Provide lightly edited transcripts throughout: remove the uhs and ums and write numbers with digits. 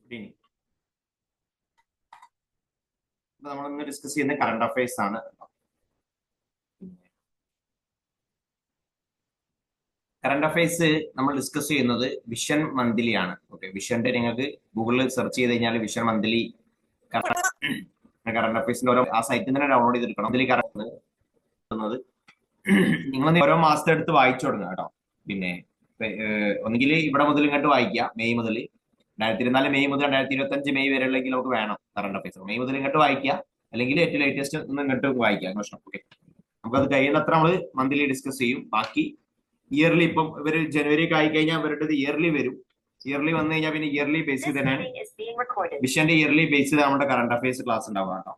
ഇനി നമ്മളിന്ന് ഡിസ്കസ് ചെയ്യുന്ന കറണ്ട് അഫയേഴ്സ് ആണ്. കറണ്ട് അഫയേഴ്സ് നമ്മൾ ഡിസ്കസ് ചെയ്യുന്നത് വിഷൻ മന്ത്ലി ആണ്. ഓക്കെ, വിഷന്റെ നിങ്ങൾക്ക് ഗൂഗിളിൽ സെർച്ച് ചെയ്ത് കഴിഞ്ഞാൽ വിഷൻ മന്ത്ലി കറണ്ട് അഫയേഴ്സിന്റെ ഓരോ ആ സൈറ്റിൽ തന്നെ ഡൗൺലോഡ് ചെയ്തെടുക്കണം. മന്ത്ലി കറണ്ട് നിങ്ങൾ ഓരോ മാസത്തെ എടുത്ത് വായിച്ചു തുടങ്ങുക കേട്ടോ. പിന്നെ ഒന്നുകിൽ ഇവിടെ മുതൽ ഇങ്ങോട്ട് വായിക്കുക, മെയ് മുതൽ 2024 മെയ് മുതൽ 2025 മെയ് വരെ ഉള്ളെങ്കിൽ നമുക്ക് വേണം കറണ്ട് അഫയേഴ്സ്. മെയ് മുതൽ ഇങ്ങോട്ട് വായിക്കുക, അല്ലെങ്കിൽ ഏറ്റവും ലേറ്റസ്റ്റ് ഇങ്ങോട്ട് വായിക്കുക. പ്രശ്നം ഓക്കെ, നമുക്കത് കഴിയുന്നത്ര നമ്മൾ മന്ത്ലി ഡിസ്കസ് ചെയ്യും. ബാക്കി ഇയർലി ഇപ്പം ഇവർ ജനുവരി ഒക്കെ ആയി കഴിഞ്ഞാൽ ഇവരുടെ ഇയർലി വരും. ഇയർലി വന്നു കഴിഞ്ഞാൽ പിന്നെ ഇയർലി ബേസ് തന്നെയാണ് വിഷന്റെ ഇയർലി ബേസ് ചെയ്ത് നമ്മുടെ കറണ്ട് അഫയേഴ്സ് ക്ലാസ് ഉണ്ടാവുക കേട്ടോ.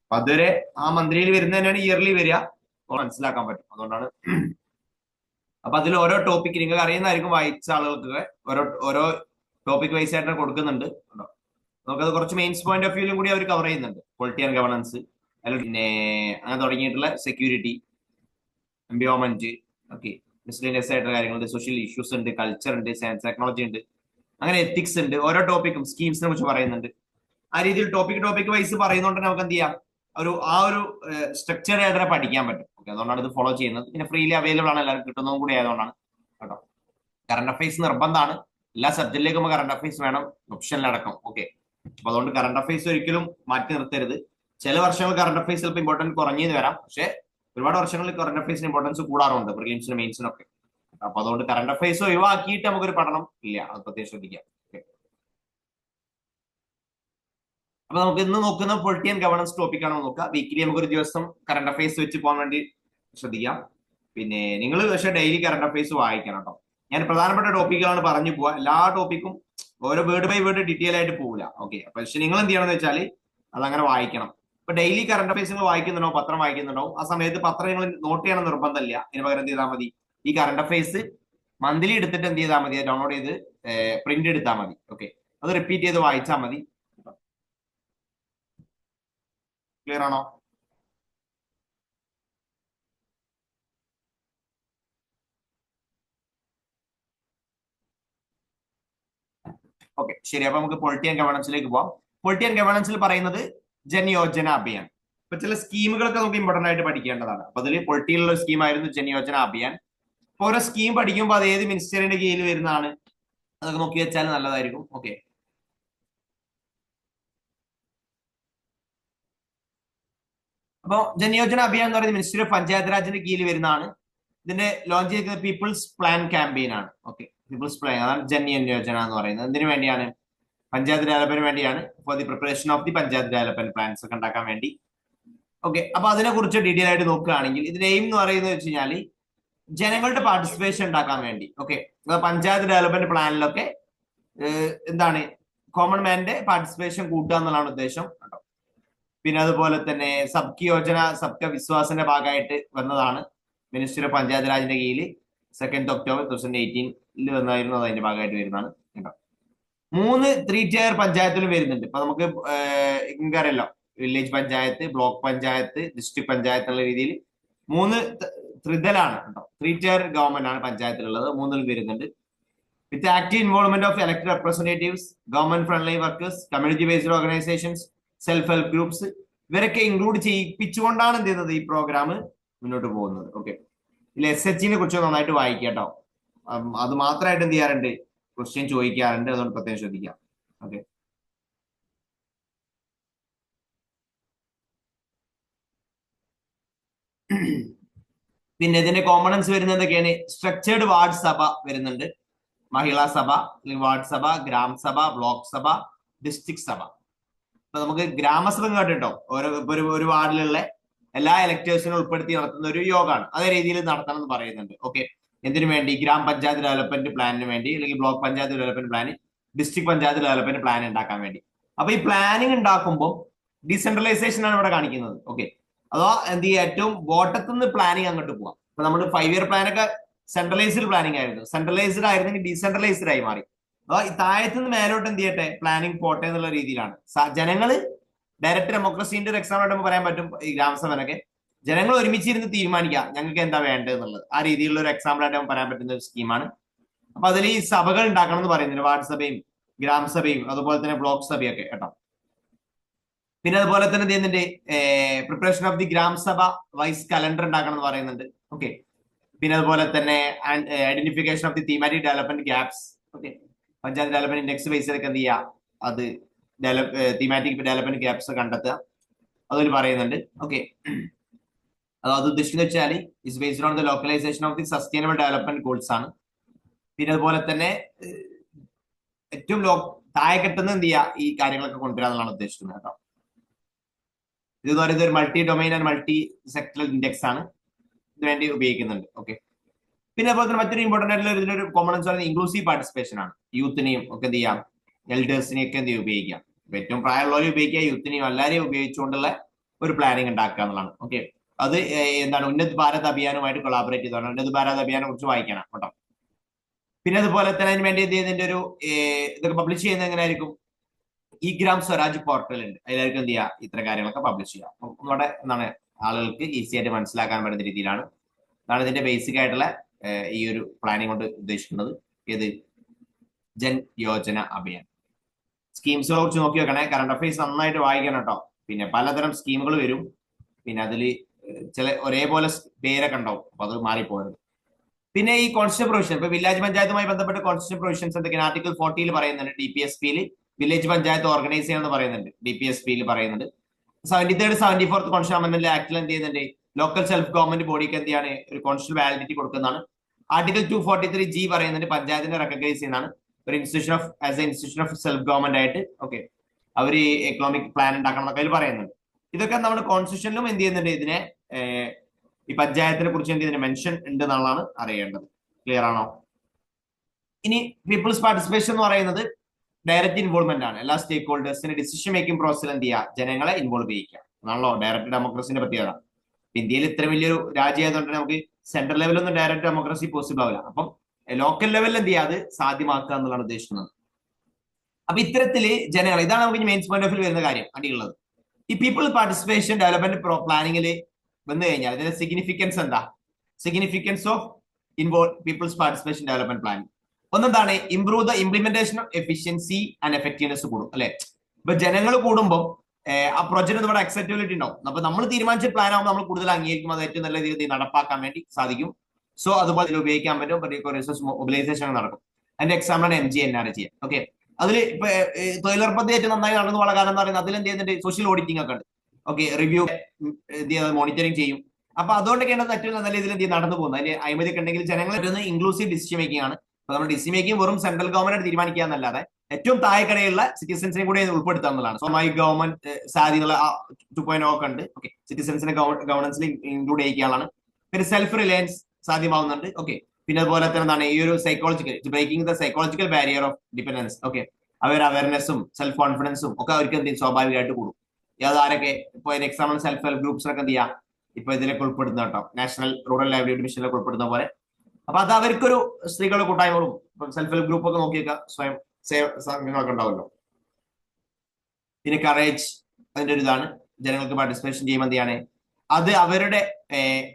അപ്പൊ അതുവരെ ആ മന്ത്ലിയിൽ വരുന്നതന്നെയാണ് ഇയർലി വരിക, മനസ്സിലാക്കാൻ പറ്റും. അതുകൊണ്ടാണ്. അപ്പൊ അതിൽ ഓരോ ടോപ്പിക് നിങ്ങൾക്ക് അറിയുന്നതായിരിക്കും, വായിച്ച ആളുകൾക്ക് ഓരോ ടോപ്പിക് വൈസ് ആയിട്ട് കൊടുക്കുന്നുണ്ട്. നമുക്കത് കുറച്ച് മെയിൻസ് പോയിന്റ് ഓഫ് വ്യൂലും കൂടി അവർ കവർ ചെയ്യുന്നുണ്ട്. പൊളിറ്റി ആൻഡ് ഗവർണൻസ്, അല്ലെങ്കിൽ പിന്നെ അങ്ങനെ തുടങ്ങിയിട്ടുള്ള സെക്യൂരിറ്റി, എൻവയോൺമെന്റ്, ഓക്കെ, മിസ്ലേനിയസ് ആയിട്ടുള്ള കാര്യങ്ങളുണ്ട്, സോഷ്യൽ ഇഷ്യൂസ് ഉണ്ട്, കൾച്ചർ ഉണ്ട്, സയൻസ് ടെക്നോളജി ഉണ്ട്, അങ്ങനെ എത്തിക്സ് ഉണ്ട്. ഓരോ ടോപ്പിക്കും സ്കീംസിനെ കുറിച്ച് പറയുന്നുണ്ട്. ആ രീതിയിൽ ടോപ്പിക് വൈസ് പറയുന്നതുകൊണ്ട് നമുക്ക് എന്ത് ചെയ്യാം, ആ ഒരു സ്ട്രക്ചർ അതിനെ പഠിക്കാൻ പറ്റും. ഓക്കെ, അതുകൊണ്ടാണ് ഇത് ഫോളോ ചെയ്യുന്നത്. പിന്നെ ഫ്രീലി അവൈലബിൾ ആണ്, എല്ലാവരും കിട്ടുന്നതും കൂടി ആയതുകൊണ്ടാണ് കേട്ടോ. കറണ്ട് അഫയേഴ്സ് നിർബന്ധമാണ്, എല്ലാ സബ്ജക്റ്റിലേക്കും കറണ്ട് അഫയേഴ്സ് വേണം, ഓപ്ഷനിലടക്കം. ഓക്കെ, അപ്പൊ അതുകൊണ്ട് കറണ്ട് അഫയേഴ്സ് ഒരിക്കലും മാറ്റി നിർത്തരുത്. ചില വർഷങ്ങൾ കറണ്ട് അഫയേഴ്സ് ചിലപ്പോൾ ഇമ്പോർട്ടൻസ് കുറഞ്ഞു വരാം, പക്ഷെ ഒരുപാട് വർഷങ്ങളിൽ കറണ്ട് അഫയേഴ്സിന് ഇമ്പോർട്ടൻസ് കൂടാറുണ്ട്, പ്രിലിംസിനും മെയിൻസിനും ഒക്കെ. അപ്പൊ അതുകൊണ്ട് കറണ്ട് അഫയേഴ്സ് ഒഴിവാക്കിയിട്ട് നമുക്കൊരു പഠനം ഇല്ല, അത് പ്രത്യേകം ശ്രദ്ധിക്കാം. അപ്പൊ നമുക്ക് ഇന്ന് നോക്കുന്ന പൊളിറ്റി ആൻഡ് ഗവർണൻസ് ടോപ്പിക് ആണോ നോക്കുക. വീക്കിലി നമുക്ക് ഒരു ദിവസം കറണ്ട് അഫയേഴ്സ് വെച്ച് പോകാൻ വേണ്ടി ശ്രദ്ധിക്കാം. പിന്നെ നിങ്ങൾ പക്ഷേ ഡെയിലി കറണ്ട് അഫയേഴ്സ് വായിക്കണം കേട്ടോ. ഞാൻ പ്രധാനപ്പെട്ട ടോപ്പിക്കുകളാണ് പറഞ്ഞു പോവുക, എല്ലാ ടോപ്പിക്കും ഓരോ വേർഡ് ബൈ വേർഡ് ഡീറ്റെയിൽ ആയിട്ട് പോകില്ല. ഓക്കെ, പക്ഷെ നിങ്ങൾ എന്ത് ചെയ്യണമെന്ന് വെച്ചാൽ അതങ്ങനെ വായിക്കണം. ഇപ്പൊ ഡെയിലി കറണ്ട് അഫയേഴ്സ് നിങ്ങൾ വായിക്കുന്നുണ്ടോ, പത്രം വായിക്കുന്നുണ്ടോ, ആ സമയത്ത് പത്രം നിങ്ങൾ നോട്ട് ചെയ്യണം നിർബന്ധമില്ല. ഇതിന് പകരം എന്ത് ചെയ്താൽ മതി, ഈ കറണ്ട് അഫയേഴ്സ് മന്ത്ലി എടുത്തിട്ട് എന്ത് ചെയ്താൽ മതി, ഡൗൺലോഡ് ചെയ്ത് പ്രിന്റ് എടുത്താൽ മതി. ഓക്കെ, അത് റിപ്പീറ്റ് ചെയ്ത് വായിച്ചാൽ മതി. ക്ലിയർ ആണോ? ഓക്കെ, ശരി. അപ്പൊ നമുക്ക് പൊളിറ്റി ആൻഡ് ഗവർണൻസിലേക്ക് പോവാം. പൊളിറ്റി ആൻഡ് ഗവർണൻസിൽ പറയുന്നത് ജൻയോജന അഭിയാൻ. ഇപ്പൊ ചില സ്കീമുകളൊക്കെ നമുക്ക് ഇമ്പോർട്ടന്റ് ആയിട്ട് പഠിക്കേണ്ടതാണ്. അപ്പൊ അതിൽ പൊളിറ്റിയിലുള്ള സ്കീമായിരുന്നു ജൻയോജന അഭിയാൻ. അപ്പൊ ഓരോ സ്കീം പഠിക്കുമ്പോൾ അത് ഏത് മിനിസ്റ്ററിന്റെ കീഴിൽ വരുന്നതാണ്, അതൊക്കെ നോക്കി വെച്ചാൽ നല്ലതായിരിക്കും. ഓക്കെ, അപ്പൊ ജൻയോജന അഭിയാൻ എന്ന് പറയുന്നത് മിനിസ്ട്രി ഓഫ് പഞ്ചായത്ത് രാജിന്റെ കീഴിൽ വരുന്നതാണ്. ഇതിന്റെ ലോഞ്ച് ചെയ്തിരിക്കുന്നത് പീപ്പിൾസ് പ്ലാൻ ക്യാമ്പയിൻ ആണ്. ഓക്കെ, പീപ്പിൾസ് പ്ലാൻ, അതാണ് ജൻയോജന എന്ന് പറയുന്നത്. എന്തിനു വേണ്ടിയാണ്? പഞ്ചായത്ത് ഡെവലപ്മെന്റിന് വേണ്ടിയാണ്. For the preparation of the panchayat development plans ഒക്കെ ഉണ്ടാക്കാൻ വേണ്ടി. ഓക്കെ, അപ്പൊ അതിനെ കുറിച്ച് ഡീറ്റെയിൽ ആയിട്ട് നോക്കുകയാണെങ്കിൽ ഇതിന്റെ എയിം എന്ന് പറയുന്നത് വെച്ച് കഴിഞ്ഞാൽ ജനങ്ങളുടെ പാർട്ടിസിപ്പേഷൻ ഉണ്ടാക്കാൻ വേണ്ടി. ഓക്കെ, പഞ്ചായത്ത് ഡെവലപ്മെന്റ് പ്ലാനിലൊക്കെ എന്താണ് കോമൺ മാന്റെ പാർട്ടിസിപ്പേഷൻ കൂട്ടുക എന്നുള്ളതാണ് ഉദ്ദേശം കേട്ടോ. പിന്നെ അതുപോലെ തന്നെ സബ്കി യോജന സബ്ക വിശ്വാസിന്റെ ഭാഗമായിട്ട് വന്നതാണ്. മിനിസ്ട്രി ഓഫ് പഞ്ചായത്ത് രാജിന്റെ കീഴിൽ 2 ഒക്ടോബർ 2018 വന്നായിരുന്നു, അത് അതിന്റെ ഭാഗമായിട്ട് വരുന്നതാണ് കേട്ടോ. 3 3 ടയർ പഞ്ചായത്തിലും വരുന്നുണ്ട്. ഇപ്പൊ നമുക്ക് എനിക്കറിയല്ലോ, village panchayat, block panchayat, district panchayat എന്നുള്ള രീതിയിൽ 3 ത്രിതലാണ് കേട്ടോ. 3 ടയർ ഗവൺമെന്റ് ആണ് പഞ്ചായത്തിലുള്ളത്, 3 വരുന്നുണ്ട്. With active involvement of elected representatives, government friendly workers, community based organisations, self help groups, ഇവരൊക്കെ ഇൻക്ലൂഡ് ചെയ്യിപ്പിച്ചുകൊണ്ടാണ് എന്ത് ചെയ്യുന്നത്, ഈ പ്രോഗ്രാം മുന്നോട്ട് പോകുന്നത്. ഓക്കെ, ഇതിൽ SHനെ കുറിച്ച് നന്നായിട്ട് വായിക്കുക കേട്ടോ. അത് മാത്രമായിട്ട് എന്ത് ചെയ്യാറുണ്ട്, ക്വസ്റ്റ്യൻ ചോദിക്കാറുണ്ട്, അതുകൊണ്ട് പ്രത്യേകം ശ്രദ്ധിക്കാം. ഓക്കെ, പിന്നെ ഇതിന്റെ കോമ്പണൻസ് വരുന്നത് എന്തൊക്കെയാണ്? സ്ട്രക്ചേർഡ് വാർഡ് സഭ വരുന്നുണ്ട്, മഹിളാ സഭ, വാർഡ് സഭ, ഗ്രാമസഭ, ബ്ലോക്ക് സഭ, ഡിസ്ട്രിക്ട് സഭ. ഇപ്പൊ നമുക്ക് ഗ്രാമസഭ കേട്ടോ, ഒരു വാർഡിലുള്ള എല്ലാ ഇലക്ടേഴ്സിനും ഉൾപ്പെടുത്തി നടത്തുന്ന ഒരു യോഗമാണ്. അതേ രീതിയിൽ നടത്തണം എന്ന് പറയുന്നുണ്ട്. ഓക്കെ, എന്തിനു വേണ്ടി? ഗ്രാമപഞ്ചായത്ത് ഡെവലപ്മെന്റ് പ്ലാനിന് വേണ്ടി, അല്ലെങ്കിൽ block panchayat development plan, district panchayat development plan ഉണ്ടാക്കാൻ വേണ്ടി. അപ്പൊ ഈ പ്ലാനിങ് ഉണ്ടാക്കുമ്പോൾ ഡീസെൻട്രലൈസേഷൻ ആണ് ഇവിടെ കാണിക്കുന്നത്. ഓക്കെ, അഥവാ എന്ത് ചെയ്യുക, ഏറ്റവും ബോട്ടത്തിൽ നിന്ന് പ്ലാനിങ് അങ്ങോട്ട് പോവാം. ഇപ്പൊ നമ്മൾ 5 ഇയർ പ്ലാനൊക്കെ സെൻട്രലൈസ്ഡ് പ്ലാനിങ് ആയിരുന്നു, സെൻട്രലൈസ്ഡ് ആയിരുന്നെങ്കിൽ ഡീസെൻട്രലൈസ്ഡ് ആയി മാറി. അപ്പൊ ഈ താഴത്തുനിന്ന് മേലോട്ട് എന്ത് ചെയ്യട്ടെ, പ്ലാനിങ് പോട്ടെ എന്നുള്ള രീതിയിലാണ്. ജനങ്ങള് ഡയറക്റ്റ് ഡെമോക്രസീന്റെ ഒരു എക്സാം ആയിട്ട് പറയാൻ പറ്റും. ഈ ഗ്രാമസഭനൊക്കെ ജനങ്ങൾ ഒരുമിച്ചിരുന്ന് തീരുമാനിക്കുക ഞങ്ങൾക്ക് എന്താ വേണ്ടത് എന്നുള്ളത്. ആ രീതിയിലുള്ള ഒരു എക്സാമ്പിൾ ആയിട്ട് പറയാൻ പറ്റുന്ന ഒരു സ്കീമാണ്. അപ്പൊ അതിൽ ഈ സഭകൾ ഉണ്ടാക്കണം എന്ന് പറയുന്നുണ്ട്, വാർഡ് സഭയും ഗ്രാമസഭയും അതുപോലെ തന്നെ ബ്ലോക്ക് സഭയും ഒക്കെ കേട്ടോ. പിന്നെ അതുപോലെ തന്നെ എന്ത് ചെയ്യുന്നുണ്ട്, preparation of the gram sabha wise calendar ഉണ്ടാക്കണം എന്ന് പറയുന്നുണ്ട്. ഓക്കെ. പിന്നെ അതുപോലെ തന്നെ identification of the thematic development gaps. Okay. Panchayat development index ബേസിലൊക്കെ എന്ത് ചെയ്യുക, അത് തീമാറ്റിക് ഡെവലപ്മെന്റ് ഗ്യാപ്സ് കണ്ടെത്തുക, അതിൽ പറയുന്നുണ്ട്. ഓക്കെ. അത് ഉദ്ദേശിക്കുന്നത് വെച്ചാൽ is based on the localisation of the sustainable development goals ആണ്. പിന്നെ അതുപോലെ തന്നെ ഏറ്റവും താഴെക്കെട്ടുന്ന എന്ത് ചെയ്യുക, ഈ കാര്യങ്ങളൊക്കെ കൊണ്ടുവരാന്നുള്ളതാണ് ഉദ്ദേശിക്കുന്നത് കേട്ടോ. ഇതെന്ന് പറയുന്നത് ഒരു multi domain and multi sectoral index ആണ്, ഇതിനുവേണ്ടി ഉപയോഗിക്കുന്നുണ്ട്. ഓക്കെ. പിന്നെ അതുപോലെ തന്നെ മറ്റൊരു ഇമ്പോർട്ടന്റ് ആയിട്ടുള്ള ഇതിലൊരു കോമ്പണൻസ് പറയുന്നത് ഇൻക്ലൂസീവ് പാർട്ടിസിപ്പേഷൻ ആണ്. യൂത്തിനെയും ഒക്കെ എന്ത് ചെയ്യാം, എൽഡേഴ്സിനെയും ഒക്കെ എന്ത് ഉപയോഗിക്കാം. ഏറ്റവും പ്രായമുള്ളവരെ ഉപയോഗിക്കുക, യൂത്തിനെയും എല്ലാവരെയും ഉപയോഗിച്ചുകൊണ്ടുള്ള ഒരു പ്ലാനിങ് ഉണ്ടാക്കുക എന്നുള്ളതാണ്. ഓക്കെ. അത് എന്താണ്, ഉന്നത് ഭാരത് അഭിയാനുമായിട്ട് കൊളാബറേറ്റ് ചെയ്തതാണ്. ഉന്നത് ഭാരത് അഭിയാനെ കുറിച്ച് വായിക്കണം കേട്ടോ. പിന്നെ അതുപോലെ തന്നെ അതിന് വേണ്ടി എന്ത് ചെയ്യുന്നതിന്റെ ഒരു ഇതൊക്കെ പബ്ലിഷ് ചെയ്യുന്നത് എങ്ങനെയായിരിക്കും, ഈ ഗ്രാം സ്വരാജ് പോർട്ടൽ ഉണ്ട്, അതിലായിരിക്കും എന്ത് ചെയ്യുക, ഇത്ര കാര്യങ്ങളൊക്കെ പബ്ലിഷ് ചെയ്യാം. നമ്മുടെ എന്താണ് ആളുകൾക്ക് ഈസി ആയിട്ട് മനസ്സിലാക്കാൻ പറ്റുന്ന രീതിയിലാണ് അതാണ് ഇതിന്റെ ബേസിക് ആയിട്ടുള്ള ഈ ഒരു പ്ലാനിങ് കൊണ്ട് ഉദ്ദേശിക്കുന്നത്. ഏത് ജൻ യോജന അഭിയാൻ സ്കീംസുകളെ കുറിച്ച് നോക്കി വെക്കണേ. കറണ്ട് അഫയേഴ്സ് നന്നായിട്ട് വായിക്കണം കേട്ടോ. പിന്നെ പലതരം സ്കീമുകൾ വരും, പിന്നെ അതിൽ ചില ഒരേപോലെ പേരൊക്കെ ഉണ്ടാവും, അപ്പൊ അത് മാറിപ്പോകരുത്. പിന്നെ ഈ കോൺസ്റ്റിറ്റ്യൂഷൻ പ്രൊവിഷൻ, ഇപ്പൊ വില്ലേജ് പഞ്ചായത്തുമായി ബന്ധപ്പെട്ട് കോൺസ്റ്റിറ്റ്യൂഷൻ പ്രൊവിഷൻസ് എന്തൊക്കെയാണ്, ആർട്ടിക്കിൾ 40 പറയുന്നുണ്ട്. DPSP വില്ലേജ് പഞ്ചായത്ത് ഓർഗനൈസ് ചെയ്യണമെന്ന് പറയുന്നുണ്ട്, DPSP പറയുന്നുണ്ട്. 73rd 74th കോൺസ്റ്റിറ്റ്യൂഷൻ അമെന്റ്മെന്റ് ആക്ടിൽ എന്ത് ചെയ്യുന്നുണ്ട്, ലോക്കൽ സെൽഫ് ഗവൺമെന്റ് ബോഡിക്ക് എന്ത് ചെയ്യാണ്, ഒരു കോൺസ്റ്റിറ്റ്യൂഷൻ വാലിഡിറ്റി കൊടുക്കുന്നതാണ്. ആർട്ടിക്കിൾ 243G പറയുന്നുണ്ട്, പഞ്ചായത്തിനെ റെക്കഗ്നൈസ് ചെയ്യുന്നതാണ് ഒരു institution of as A institution of self government ആയിട്ട്. ഓക്കെ. അവർ ഈ എക്കണോമിക് പ്ലാൻ ഉണ്ടാക്കണം എന്നൊക്കെ അതിൽ പറയുന്നുണ്ട്. ഇതൊക്കെ നമ്മുടെ കോൺസ്റ്റിറ്റ്യൂഷനിലും എന്ത് ചെയ്യുന്നുണ്ട്, ഇതിനെ ഈ പഞ്ചായത്തിനെ കുറിച്ച് എന്ത് ചെയ്യുന്നത് മെൻഷൻ ഉണ്ട് എന്നുള്ളതാണ് അറിയേണ്ടത്. ക്ലിയർ ആണോ? ഇനി പീപ്പിൾസ് പാർട്ടിസിപ്പേഷൻ എന്ന് പറയുന്നത് ഡയറക്റ്റ് ഇൻവോൾവ്മെന്റ് ആണ്. എല്ലാ സ്റ്റേക്ക് ഹോൾഡേഴ്സിന്റെ ഡിസിഷൻ മേക്കിംഗ് പ്രോസസ്സിൽ എന്ത് ചെയ്യുക, ജനങ്ങളെ ഇൻവോൾവ് ചെയ്യിക്കുക എന്നാണല്ലോ ഡയറക്റ്റ് ഡെമോക്രസിന്റെ പ്രത്യേകത. ഇന്ത്യയിൽ ഇത്ര വലിയൊരു രാജ്യമായതുകൊണ്ട് നമുക്ക് സെൻട്രൽ ലെവലൊന്നും ഡയറക്റ്റ് ഡെമോക്രസി പോസിബിൾ ആവില്ല. അപ്പം ലോക്കൽ ലെവലിൽ എന്ത് ചെയ്യുക, അത് സാധ്യമാക്കുക എന്നുള്ളതാണ് ഉദ്ദേശിക്കുന്നത്. അപ്പൊ ഇത്തരത്തില് ജനങ്ങൾ, ഇതാണ് നമുക്ക് മെയിൻ പോയിന്റ് ഓഫ് വ്യൂ വരുന്ന കാര്യം അടിയുള്ളത്. ഈ പീപ്പിൾ പാർട്ടിസിപ്പേഷൻ ഡെവലപ്മെന്റ് പ്ലാനിങ്ങിൽ വന്നു കഴിഞ്ഞാൽ ഇതിന്റെ സിഗ്നിഫിക്കൻസ് എന്താ, significance of people's participation development planning ഒന്നെന്താണ്, improve the implementation of efficiency and effectiveness കൂടും അല്ലെ. ഇപ്പൊ ജനങ്ങൾ കൂടുമ്പോൾ ആ പ്രൊജക്ട് നമ്മുടെ അക്സെപ്റ്റബിലിറ്റി ഉണ്ടാവും. അപ്പൊ നമ്മൾ തീരുമാനിച്ച പ്ലാൻ ആകുമ്പോൾ നമ്മൾ കൂടുതൽ അംഗീകരിക്കും, അത് ഏറ്റവും നല്ല രീതിയിൽ നടപ്പാക്കാൻ വേണ്ടി സാധിക്കും. സോ അതുപോലെ ഉപയോഗിക്കാൻ പറ്റും, റിസോഴ്സ് മൊബിലൈസേഷൻ നടക്കും. അതിന്റെ എക്സാമ്പിളാണ് MGNRG. ഓക്കെ. അതിൽ ഇപ്പൊ തൊഴിലുറപ്പ് പദ്ധതി ഏറ്റവും നന്നായി നടന്നു പോകാൻ കാരണം എന്ന് പറയുന്നത് അതിൽ എന്ത് ചെയ്യുന്നുണ്ട്, സോഷ്യൽ ഓഡിറ്റിംഗ് ഒക്കെ ഉണ്ട്. ഓക്കെ. റിവ്യൂ മോണിറ്ററിംഗ് ചെയ്യും. അപ്പൊ അതുകൊണ്ടൊക്കെയാണ് ഏറ്റവും നല്ല രീതിയിൽ എന്ത് നടന്നു പോകുന്നത്. അതിന് അഴിമതി ഒക്കെ ഉണ്ടെങ്കിൽ ജനങ്ങൾ ഇൻക്ലൂസീവ് ഡിസിഷൻ മേക്കിംഗ് ആണ്. അപ്പൊ നമ്മൾ ഡിസിഷൻ മേക്കിംഗ് വെറും സെൻട്രൽ ഗവൺമെന്റ് തീരുമാനിക്കുക എന്നല്ലാതെ ഏറ്റവും താഴെക്കടയുള്ള സിറ്റിസൺസിനെ കൂടി ഉൾപ്പെടുത്തുക എന്നുള്ളതാണ്. സ്വന്തമായി ഗവൺമെന്റ് സാധ്യതകൾ 2.0 ഒക്കെ ഉണ്ട്. ഓക്കെ. സിറ്റിസൺസിനെ ഗവർണൻസിൽ ഇൻക്ലൂഡ് ചെയ്യിക്കാനാണ്. പിന്നെ സെൽഫ് റിലയൻസ് സാധ്യമാവുന്നുണ്ട്. ഓക്കെ. പിന്നെ അതുപോലെ തന്നെ എന്താണ്, ഈ ഒരു psychological breaking the psychological barrier of dependence. Okay. അവർ അവയർനെസ്സും സെൽഫ് കോൺഫിഡൻസും ഒക്കെ അവർക്ക് എന്ത് സ്വാഭാവികമായിട്ട് കൂടും. അതാരൊക്കെ ഇപ്പൊ എക്സാമ്പിൾ സെൽഫ് ഹെൽപ്പ് ഗ്രൂപ്പ്സിനൊക്കെ എന്ത് ചെയ്യാം, ഇപ്പൊ ഇതിലേക്ക് ഉൾപ്പെടുന്ന കേട്ടോ, നാഷണൽ റൂറൽ ലൈവ്ലിഹുഡ് മിഷനിലൊക്കെ ഉൾപ്പെടുന്ന പോലെ. അപ്പൊ അത് അവർക്കൊരു സ്ത്രീകളുടെ കൂട്ടായ്മകളും സെൽഫ് ഹെൽപ്പ് ഗ്രൂപ്പ് ഒക്കെ നോക്കിയൊക്കെ സ്വയം സംഘങ്ങളൊക്കെ ഉണ്ടാവുമല്ലോ. പിന്നെ കറേജ് അതിന്റെ ഒരു ഇതാണ്, ജനങ്ങൾക്ക് പാർട്ടിസിപ്പേഷൻ ചെയ്യുമ്പോൾ എന്ത് ചെയ്യാണ്, അത് അവരുടെ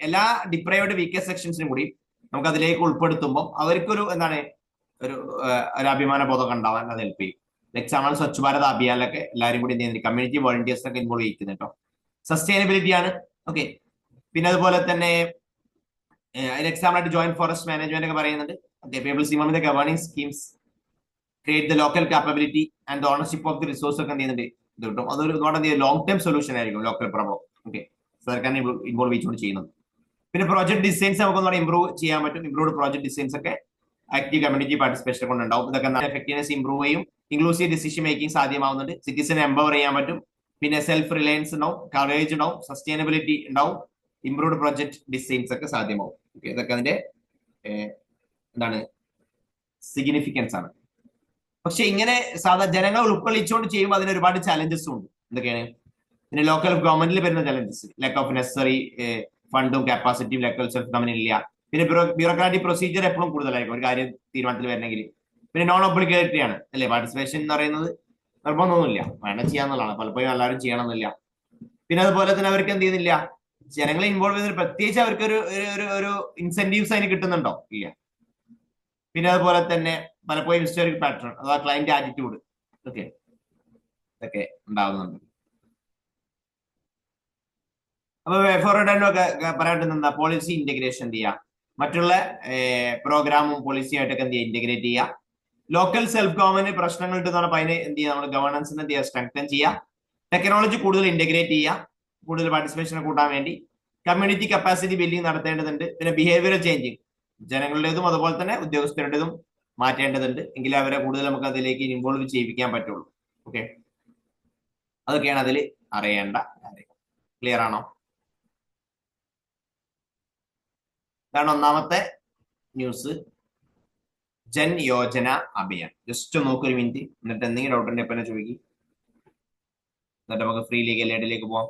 എല്ലാ ഡിപ്രൈവ്ഡ് വീക്കസ്റ്റ് സെക്ഷൻസിനും കൂടി നമുക്ക് അതിലേക്ക് ഉൾപ്പെടുത്തുമ്പോൾ അവർക്കൊരു എന്താണ് ഒരു അഭിമാന ബോധമൊക്കെ ഉണ്ടാവാൻ അത് ഹെൽപ്പ് ചെയ്യും. എക്സാമ്പിൾ സ്വച്ഛ് ഭാരത് അഭിയാനിലൊക്കെ എല്ലാവരും കൂടി എന്ത് ചെയ്യുന്നത്, കമ്മ്യൂണിറ്റി വോളണ്ടിയേഴ്സിനൊക്കെ ഇൻവോൾവ് ചെയ്യുന്നത് കേട്ടോ. സസ്റ്റൈനബിലിറ്റി ആണ്. ഓക്കെ. പിന്നെ അതുപോലെ തന്നെ അതിന് എക്സാമ്പിൾ ആയിട്ട് ജോയിന്റ് ഫോറസ്റ്റ് മാനേജ്മെന്റ് ഒക്കെ പറയുന്നുണ്ട്. Okay. People's implement the governing schemes, create the local capability and the ownership of the resource ഒക്കെ എന്ത് ചെയ്യുന്നുണ്ട്, ഇത് കിട്ടും. അതൊരു ലോങ് ടേം സൊല്യൂഷൻ ആയിരിക്കും ലോക്കൽ പ്രൊബോ. ഓക്കെ. സർക്കാരിനെ ഇൻവോൾവ് ചെയ്തുകൊണ്ട് ചെയ്യുന്നത്. പിന്നെ പ്രോജക്ട് ഡിസൈൻസ് നമുക്ക് ഇംപ്രൂവ് ചെയ്യാൻ പറ്റും. ഇംപ്രൂവ്ഡ് പ്രോജക്ട് ഡിസൈൻസ് ഒക്കെ ആക്റ്റീവ് കമ്മ്യൂണിറ്റി പാർട്ടിസിപ്പേഷൻ കൊണ്ടുണ്ടാവും. ഇതൊക്കെ എഫക്റ്റീവ്നെസ് ഇംപ്രൂവ് ചെയ്യും, ഇൻക്ലൂസീവ് ഡിസിഷൻ മേക്കിംഗ് സാധ്യമാവുന്നുണ്ട്, സിറ്റിസനെ എംപവർ ചെയ്യാൻ പറ്റും. പിന്നെ സെൽഫ് റിലയൻസ് ഉണ്ടാവും, കവറേജ് ഉണ്ടാവും, സസ്റ്റൈനബിലിറ്റി ഉണ്ടാവും, ഇംപ്രൂവ്ഡ് പ്രോജക്ട് ഡിസൈൻസ് ഒക്കെ സാധ്യമാവും. ഓക്കെ. ഇതൊക്കെ അതിന്റെ എന്താണ് സിഗ്നിഫിക്കൻസ് ആണ്. പക്ഷെ ഇങ്ങനെ ജനങ്ങൾ ഉൾക്കൊള്ളിച്ചുകൊണ്ട് ചെയ്യുമ്പോൾ അതിന് ഒരുപാട് ചാലഞ്ചസും ഉണ്ട്. എന്തൊക്കെയാണ്, പിന്നെ ലോക്കൽ ഗവൺമെന്റിൽ വരുന്ന ചാലഞ്ചസ്, ലാക്ക് ഓഫ് നെസസറി ഫണ്ടും കപ്പാസിറ്റിയും ലോക്കൽ സെൽഫ് ഗവൺമെന്റില്ല. പിന്നെ ബ്യൂറോക്രാറ്റിക് പ്രൊസീജിയർ എപ്പോഴും കൂടുതലായിരിക്കും ഒരു കാര്യം തീരുമാനത്തിൽ വരണമെങ്കിൽ. പിന്നെ നോൺ ഒബ്ലിഗേറ്ററി ആണ് അല്ലെ പാർട്ടിസിപ്പേഷൻ എന്ന് പറയുന്നത്, നിർബന്ധമൊന്നുമില്ല, വേണം ചെയ്യാന്നുള്ളതാണ്, പലപ്പോഴും എല്ലാവരും ചെയ്യണമെന്നില്ല. പിന്നെ അതുപോലെ തന്നെ അവർക്ക് എന്ത് ചെയ്യുന്നില്ല, ജനങ്ങളെ ഇൻവോൾവ് ചെയ്തിട്ട് പ്രത്യേകിച്ച് അവർക്ക് ഒരു ഇൻസെന്റീവ്സ് അതിന് കിട്ടുന്നുണ്ടോ, ഇല്ല. പിന്നെ അതുപോലെ തന്നെ പലപ്പോഴും ഹിസ്റ്റോറിക് പാറ്റേൺ അഥവാ ക്ലയന്റ് ആറ്റിറ്റ്യൂഡ് ഓക്കെ ഇതൊക്കെ ഉണ്ടാവുന്നുണ്ട്. അപ്പൊ ഫോർവേഡ് പറയാൻ പോളിസി ഇന്റഗ്രേഷൻ എന്ത് ചെയ്യുക, മറ്റുള്ള പ്രോഗ്രാമും പോളിസിയും ആയിട്ടൊക്കെ എന്ത് ചെയ്യുക, ഇന്റഗ്രേറ്റ് ചെയ്യുക. ലോക്കൽ സെൽഫ് ഗവൺമെന്റ് പ്രശ്നങ്ങൾ ഉണ്ടെന്ന് പറഞ്ഞാൽ അതിന് എന്ത് ചെയ്യുക, നമ്മൾ ഗവർണൻസിന് എന്ത് ചെയ്യുക, സ്ട്രെങ്തൻ ചെയ്യുക. ടെക്നോളജി കൂടുതൽ ഇന്റഗ്രേറ്റ് ചെയ്യുക, കൂടുതൽ പാർട്ടിസിപ്പേഷൻ കൂട്ടാൻ വേണ്ടി. കമ്മ്യൂണിറ്റി കപ്പാസിറ്റി ബിൽഡിംഗ് നടത്തേണ്ടതുണ്ട്. പിന്നെ ബിഹേവിയറൽ ചേഞ്ചിങ് ജനങ്ങളുടേതും അതുപോലെ തന്നെ ഉദ്യോഗസ്ഥരുടേതും മാറ്റേണ്ടതുണ്ട്. എങ്കിലും അവരെ കൂടുതൽ നമുക്ക് അതിലേക്ക് ഇൻവോൾവ് ചെയ്യിപ്പിക്കാൻ പറ്റുള്ളൂ. ഓക്കെ, അതൊക്കെയാണ് അതിൽ അറിയേണ്ട കാര്യങ്ങൾ. ക്ലിയർ ആണോ? ഇതാണ് ഒന്നാമത്തെ ന്യൂസ്, ജൻ യോജന അഭിയാൻ. ജസ്റ്റ് നോക്കൂ ഒരു മിനിറ്റ്, എന്നിട്ട് എന്തെങ്കിലും ഡൗട്ട് ഉണ്ടെങ്കിൽ എന്നെ ചോദിക്കും. എന്നിട്ട് നമുക്ക് ഫ്രീ ലീഗൽ എയ്ഡിലേക്ക് പോവാം.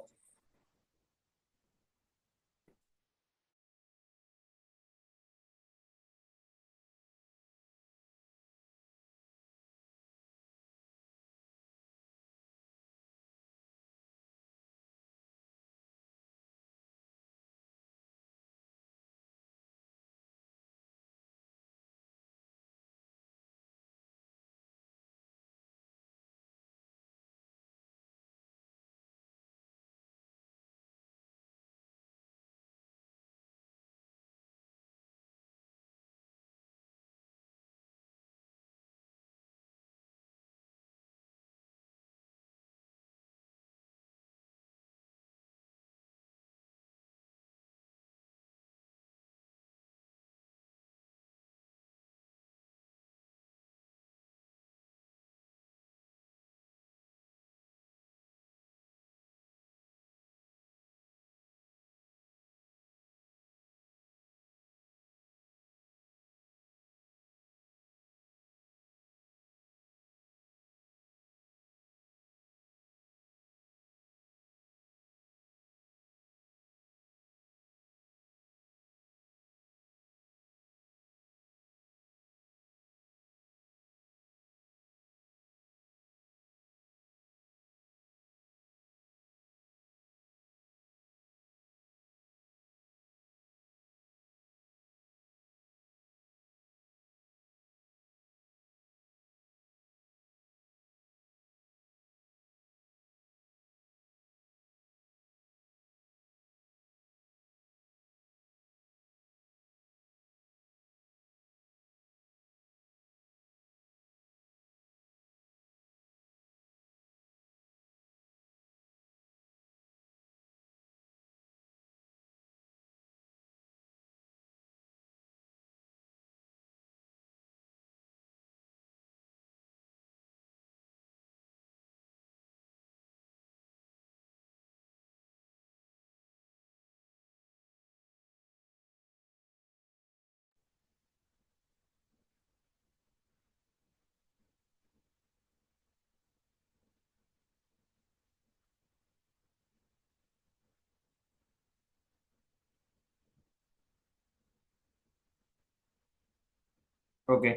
ഓക്കെ,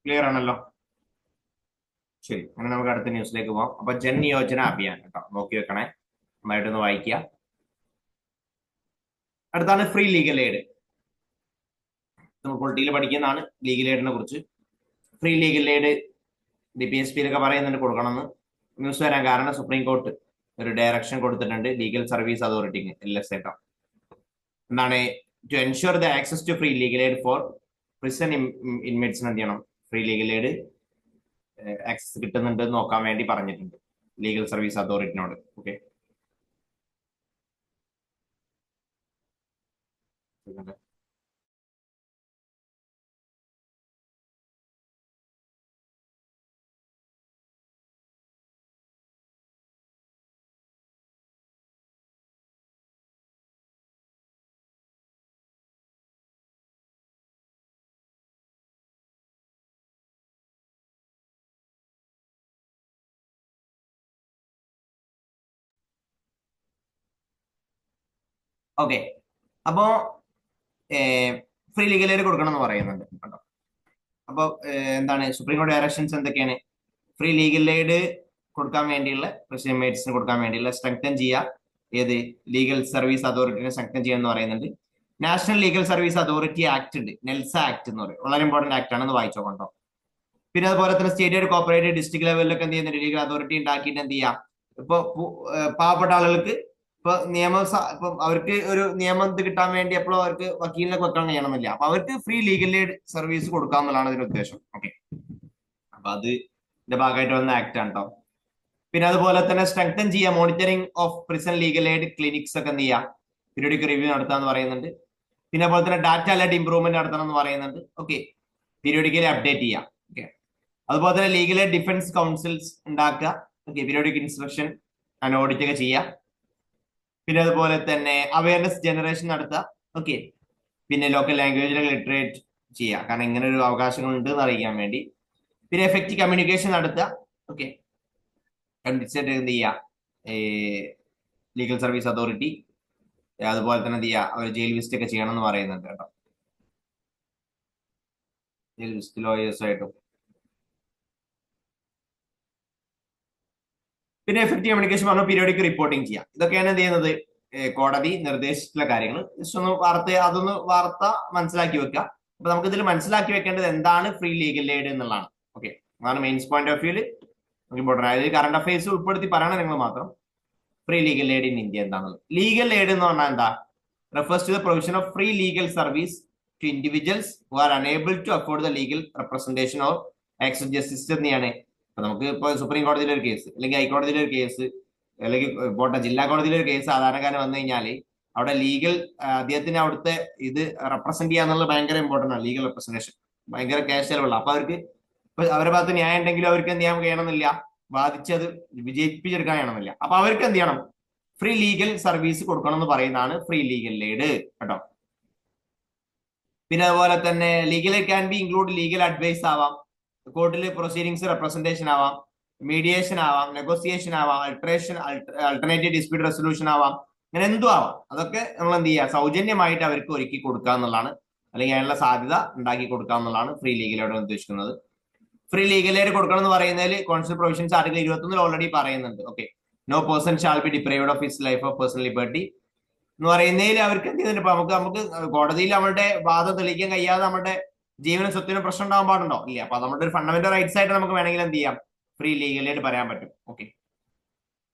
ക്ലിയർ ആണല്ലോ? ശരി, അങ്ങനെ നമുക്ക് അടുത്ത ന്യൂസിലേക്ക് പോവാം. അപ്പൊ ജൻ യോജന അഭിയാൻ കേട്ടോ, നോക്കി വെക്കണേ, നന്നായിട്ടൊന്ന് വായിക്കുക. അടുത്താണ് ഫ്രീ ലീഗൽ എയ്ഡ്. നമ്മൾ പൊളിറ്റിക്കൽ പഠിക്കുന്നതാണ് ലീഗൽ എയ്ഡിനെ കുറിച്ച്. ഫ്രീ ലീഗൽ എയ്ഡ് DPSPയിലൊക്കെ പറയുന്നുണ്ട് കൊടുക്കണമെന്ന്. ന്യൂസ് വരാൻ കാരണം സുപ്രീം കോർട്ട് ഒരു ഡയറക്ഷൻ കൊടുത്തിട്ടുണ്ട് ലീഗൽ സർവീസ് അതോറിറ്റിക്ക്, LSA കേട്ടോ. എന്താണ്? To ensure the access to free legal aid for prison ഇൻമേറ്റ്സിന് എന്ത് ചെയ്യണം, ഫ്രീ ലീഗൽ എയ്ഡ് ആക്സസ് കിട്ടുന്നുണ്ട് നോക്കാൻ വേണ്ടി പറഞ്ഞിട്ടുണ്ട് ലീഗൽ സർവീസ് അതോറിറ്റിനോട്. Okay, okay. അപ്പോ ഫ്രീ ലീഗൽ എയ്ഡ് കൊടുക്കണം എന്ന് പറയുന്നുണ്ട് കേട്ടോ. അപ്പൊ എന്താണ് സുപ്രീം കോടതി ഡയറക്ഷൻസ് എന്തൊക്കെയാണ്? ഫ്രീ ലീഗൽ എയ്ഡ് കൊടുക്കാൻ വേണ്ടിയുള്ള പ്രസിഡന്റ് എമിറേറ്റ്സിന് കൊടുക്കാൻ വേണ്ടിയുള്ള സ്ട്രെങ്തൻ ചെയ്യുക. ഏത് ലീഗൽ സർവീസ് അതോറിറ്റിനെ സ്ട്രെങ്തൻ ചെയ്യുക എന്ന് പറയുന്നുണ്ട്. National legal service authority act ഉണ്ട്, നെൽസ ആക്ട് എന്ന് പറയും. വളരെ ഇമ്പോർട്ടന്റ് ആക്ട് ആണ്, വായിച്ചോ കണ്ടോ. പിന്നെ അതുപോലെ തന്നെ സ്റ്റേറ്റ് കോപ്പറേറ്റീവ് ഡിസ്ട്രിക്ട് ലെവലിലൊക്കെ എന്ത് ചെയ്യുന്നുണ്ട്, ലീഗൽ അതോറിറ്റി ഉണ്ടാക്കിയിട്ട് എന്ത് ചെയ്യാം, ഇപ്പൊ പാവപ്പെട്ട ആളുകൾക്ക് ഇപ്പൊ ഇപ്പൊ അവർക്ക് ഒരു നിയമം ഇത് കിട്ടാൻ വേണ്ടി എപ്പോഴും അവർക്ക് വക്കീലിനൊക്കെ വെക്കാൻ ചെയ്യണമെന്നില്ല. അപ്പൊ അവർക്ക് ഫ്രീ ലീഗൽ എയ്ഡ് സർവീസ് കൊടുക്കുക എന്നുള്ളതാണ് ഇതിന്റെ ഉദ്ദേശം. ഓക്കെ, അപ്പൊ അത് ഇതിന്റെ ഭാഗമായിട്ട് വന്ന ആക്ട് ആണ് കേട്ടോ. പിന്നെ അതുപോലെ തന്നെ സ്ട്രെങ്തൻ ചെയ്യുക monitoring of prison legal aid clinics ഒക്കെ എന്ത് ചെയ്യുക, പീരിയോഡിക് റിവ്യൂ നടത്താന്ന് പറയുന്നുണ്ട്. പിന്നെ അതുപോലെ തന്നെ ഡാറ്റ അലർട്ട് ഇംപ്രൂവ്മെന്റ് നടത്തണം എന്ന് പറയുന്നുണ്ട്. ഓക്കെ, പീരിയോഡിക്കലി അപ്ഡേറ്റ് ചെയ്യാം. ഓക്കെ, അതുപോലെ തന്നെ ലീഗൽ എയ്ഡ് ഡിഫൻസ് കൗൺസിൽസ് ഉണ്ടാക്കുക. Okay, periodic inspection and audit ഒക്കെ ചെയ്യുക. പിന്നെ അതുപോലെ തന്നെ അവയർനെസ് ജനറേഷൻ നടത്തുക. ഓക്കെ, പിന്നെ ലോക്കൽ ലാംഗ്വേജിലൊക്കെ ലിറ്ററേറ്റ് ചെയ്യുക, കാരണം ഇങ്ങനെ ഒരു അവകാശങ്ങൾ ഉണ്ട് എന്ന് അറിയിക്കാൻ വേണ്ടി. പിന്നെ എഫക്റ്റീവ് കമ്മ്യൂണിക്കേഷൻ നടത്തുക. ഓക്കെ, എന്ത് ചെയ്യുക, ലീഗൽ സർവീസ് അതോറിറ്റി അതുപോലെ തന്നെ എന്ത് ചെയ്യുക, അവർ ജയിൽ വിസിറ്റ് ഒക്കെ ചെയ്യണം എന്ന് പറയുന്നുണ്ട് കേട്ടോ. ജയിൽ വിസിറ്റ് ലോയേഴ്സ് ആയിട്ടും. പിന്നെ എഫക്റ്റീവ് കമ്മ്യൂണിക്കേഷൻ പറഞ്ഞു, പീരിയോഡിക് റിപ്പോർട്ടിംഗ് ചെയ്യാം. ഇതൊക്കെയാണ് എന്ത് ചെയ്യുന്നത്, കോടതി നിർദ്ദേശിച്ചിട്ടുള്ള കാര്യങ്ങൾ. ജസ്റ്റ് ഒന്ന് വാർത്ത മനസ്സിലാക്കി വെക്കുക. അപ്പൊ നമുക്ക് ഇതിൽ മനസ്സിലാക്കി വെക്കേണ്ടത് എന്താണ് ഫ്രീ ലീഗൽ എയ്ഡ് എന്നുള്ളതാണ്. ഓക്കെ, അതാണ് മെയിൻസ് പോയിന്റ് ഓഫ് വ്യൂല് ഇമ്പോർട്ടന്റ്. അതായത് കറണ്ട് അഫയേഴ്സ് ഉൾപ്പെടുത്തി പറയണം നിങ്ങൾ മാത്രം. Free legal aid in India എന്താണെന്നുള്ളത്. ലീഗൽ എയ്ഡ് എന്ന് പറഞ്ഞാൽ എന്താ, refers to the provision of free legal service to individuals who are unable to afford the legal representation or access justice തന്നെയാണ്. ഇപ്പൊ നമുക്ക് ഇപ്പൊ സുപ്രീം കോടതിയിലെ ഒരു കേസ്, അല്ലെങ്കിൽ ഹൈക്കോടതിയിലെ ഒരു കേസ്, അല്ലെങ്കിൽ പോട്ടെ ജില്ലാ കോടതിയിലെ ഒരു കേസ് സാധാരണക്കാരൻ വന്നു കഴിഞ്ഞാല് അവിടെ ലീഗൽ അദ്ദേഹത്തിന് അവിടുത്തെ ഇത് റെപ്രസെന്റ് ചെയ്യാന്നുള്ളത് ഭയങ്കര ഇമ്പോർട്ടന്റ് ആണ്. ലീഗൽ റെപ്രസെന്റേഷൻ ഭയങ്കര ക്യാഷ് ചെലവുള്ള. അപ്പൊ അവർക്ക് ഇപ്പൊ അവരുടെ ഭാഗത്ത് ന്യായം ഉണ്ടെങ്കിലും അവർക്ക് എന്ത് ചെയ്യാൻ കഴിയണമെന്നില്ല, ബാധിച്ചത് വിജയിപ്പിച്ചെടുക്കാൻ ചെയ്യണമെന്നില്ല. അപ്പൊ അവർക്ക് എന്ത് ചെയ്യണം, ഫ്രീ ലീഗൽ സർവീസ് കൊടുക്കണം എന്ന് പറയുന്നതാണ് ഫ്രീ ലീഗൽ എയ്ഡ് കേട്ടോ. പിന്നെ അതുപോലെ തന്നെ legal can be include legal advice ആവാം, കോർട്ടിൽ പ്രൊസീഡിങ്സ് റെപ്രസെന്റേഷൻ ആവാം, മീഡിയേഷൻ ആവാം, നെഗോസിയേഷൻ ആവാം, അൾട്ടർനേറ്റീവ് ഡിസ്പ്യൂട്ട് റെസൊല്യൂഷൻ ആവാം, അങ്ങനെ എന്തും ആവാം. അതൊക്കെ നമ്മൾ എന്ത് ചെയ്യുക, സൗജന്യമായിട്ട് അവർക്ക് ഒരുക്കി കൊടുക്കുക എന്നുള്ളതാണ്, അല്ലെങ്കിൽ അതിനുള്ള സാധ്യത ഉണ്ടാക്കി കൊടുക്കുക എന്നുള്ളതാണ് ഫ്രീ ലീഗൽ എയ്ഡ് ഉദ്ദേശിക്കുന്നത്. ഫ്രീ ലീഗൽ എയ്ഡ് കൊടുക്കണം എന്ന് പറയുന്നതിൽ കോൺസ്റ്റിറ്റ്യൂഷൻ പ്രൊവിഷൻസ് ആർട്ടിക്കിൾ 21 ഓൾറെഡി പറയുന്നുണ്ട്. Okay, no person shall be deprived of his life of personal liberty എന്ന് പറയുന്നതിൽ അവർക്ക് എന്ത് ചെയ്യുന്നുണ്ട്, ഇപ്പൊ നമുക്ക് കോടതിയിൽ നമ്മളുടെ വാദം തെളിയിക്കാൻ കഴിയാതെ നമ്മുടെ ജീവനും സ്വത്തിനും പ്രശ്നം ഉണ്ടാകാൻ പാടുണ്ടോ? ഇല്ല. അപ്പൊ നമ്മുടെ ഒരു ഫണ്ടമെന്റൽ റൈറ്റ്സ് ആയിട്ട് നമുക്ക് വേണമെങ്കിൽ എന്ത് ചെയ്യാം, ഫ്രീ ലീഗൽ എയ്ഡ് പറയാൻ പറ്റും. ഓക്കെ,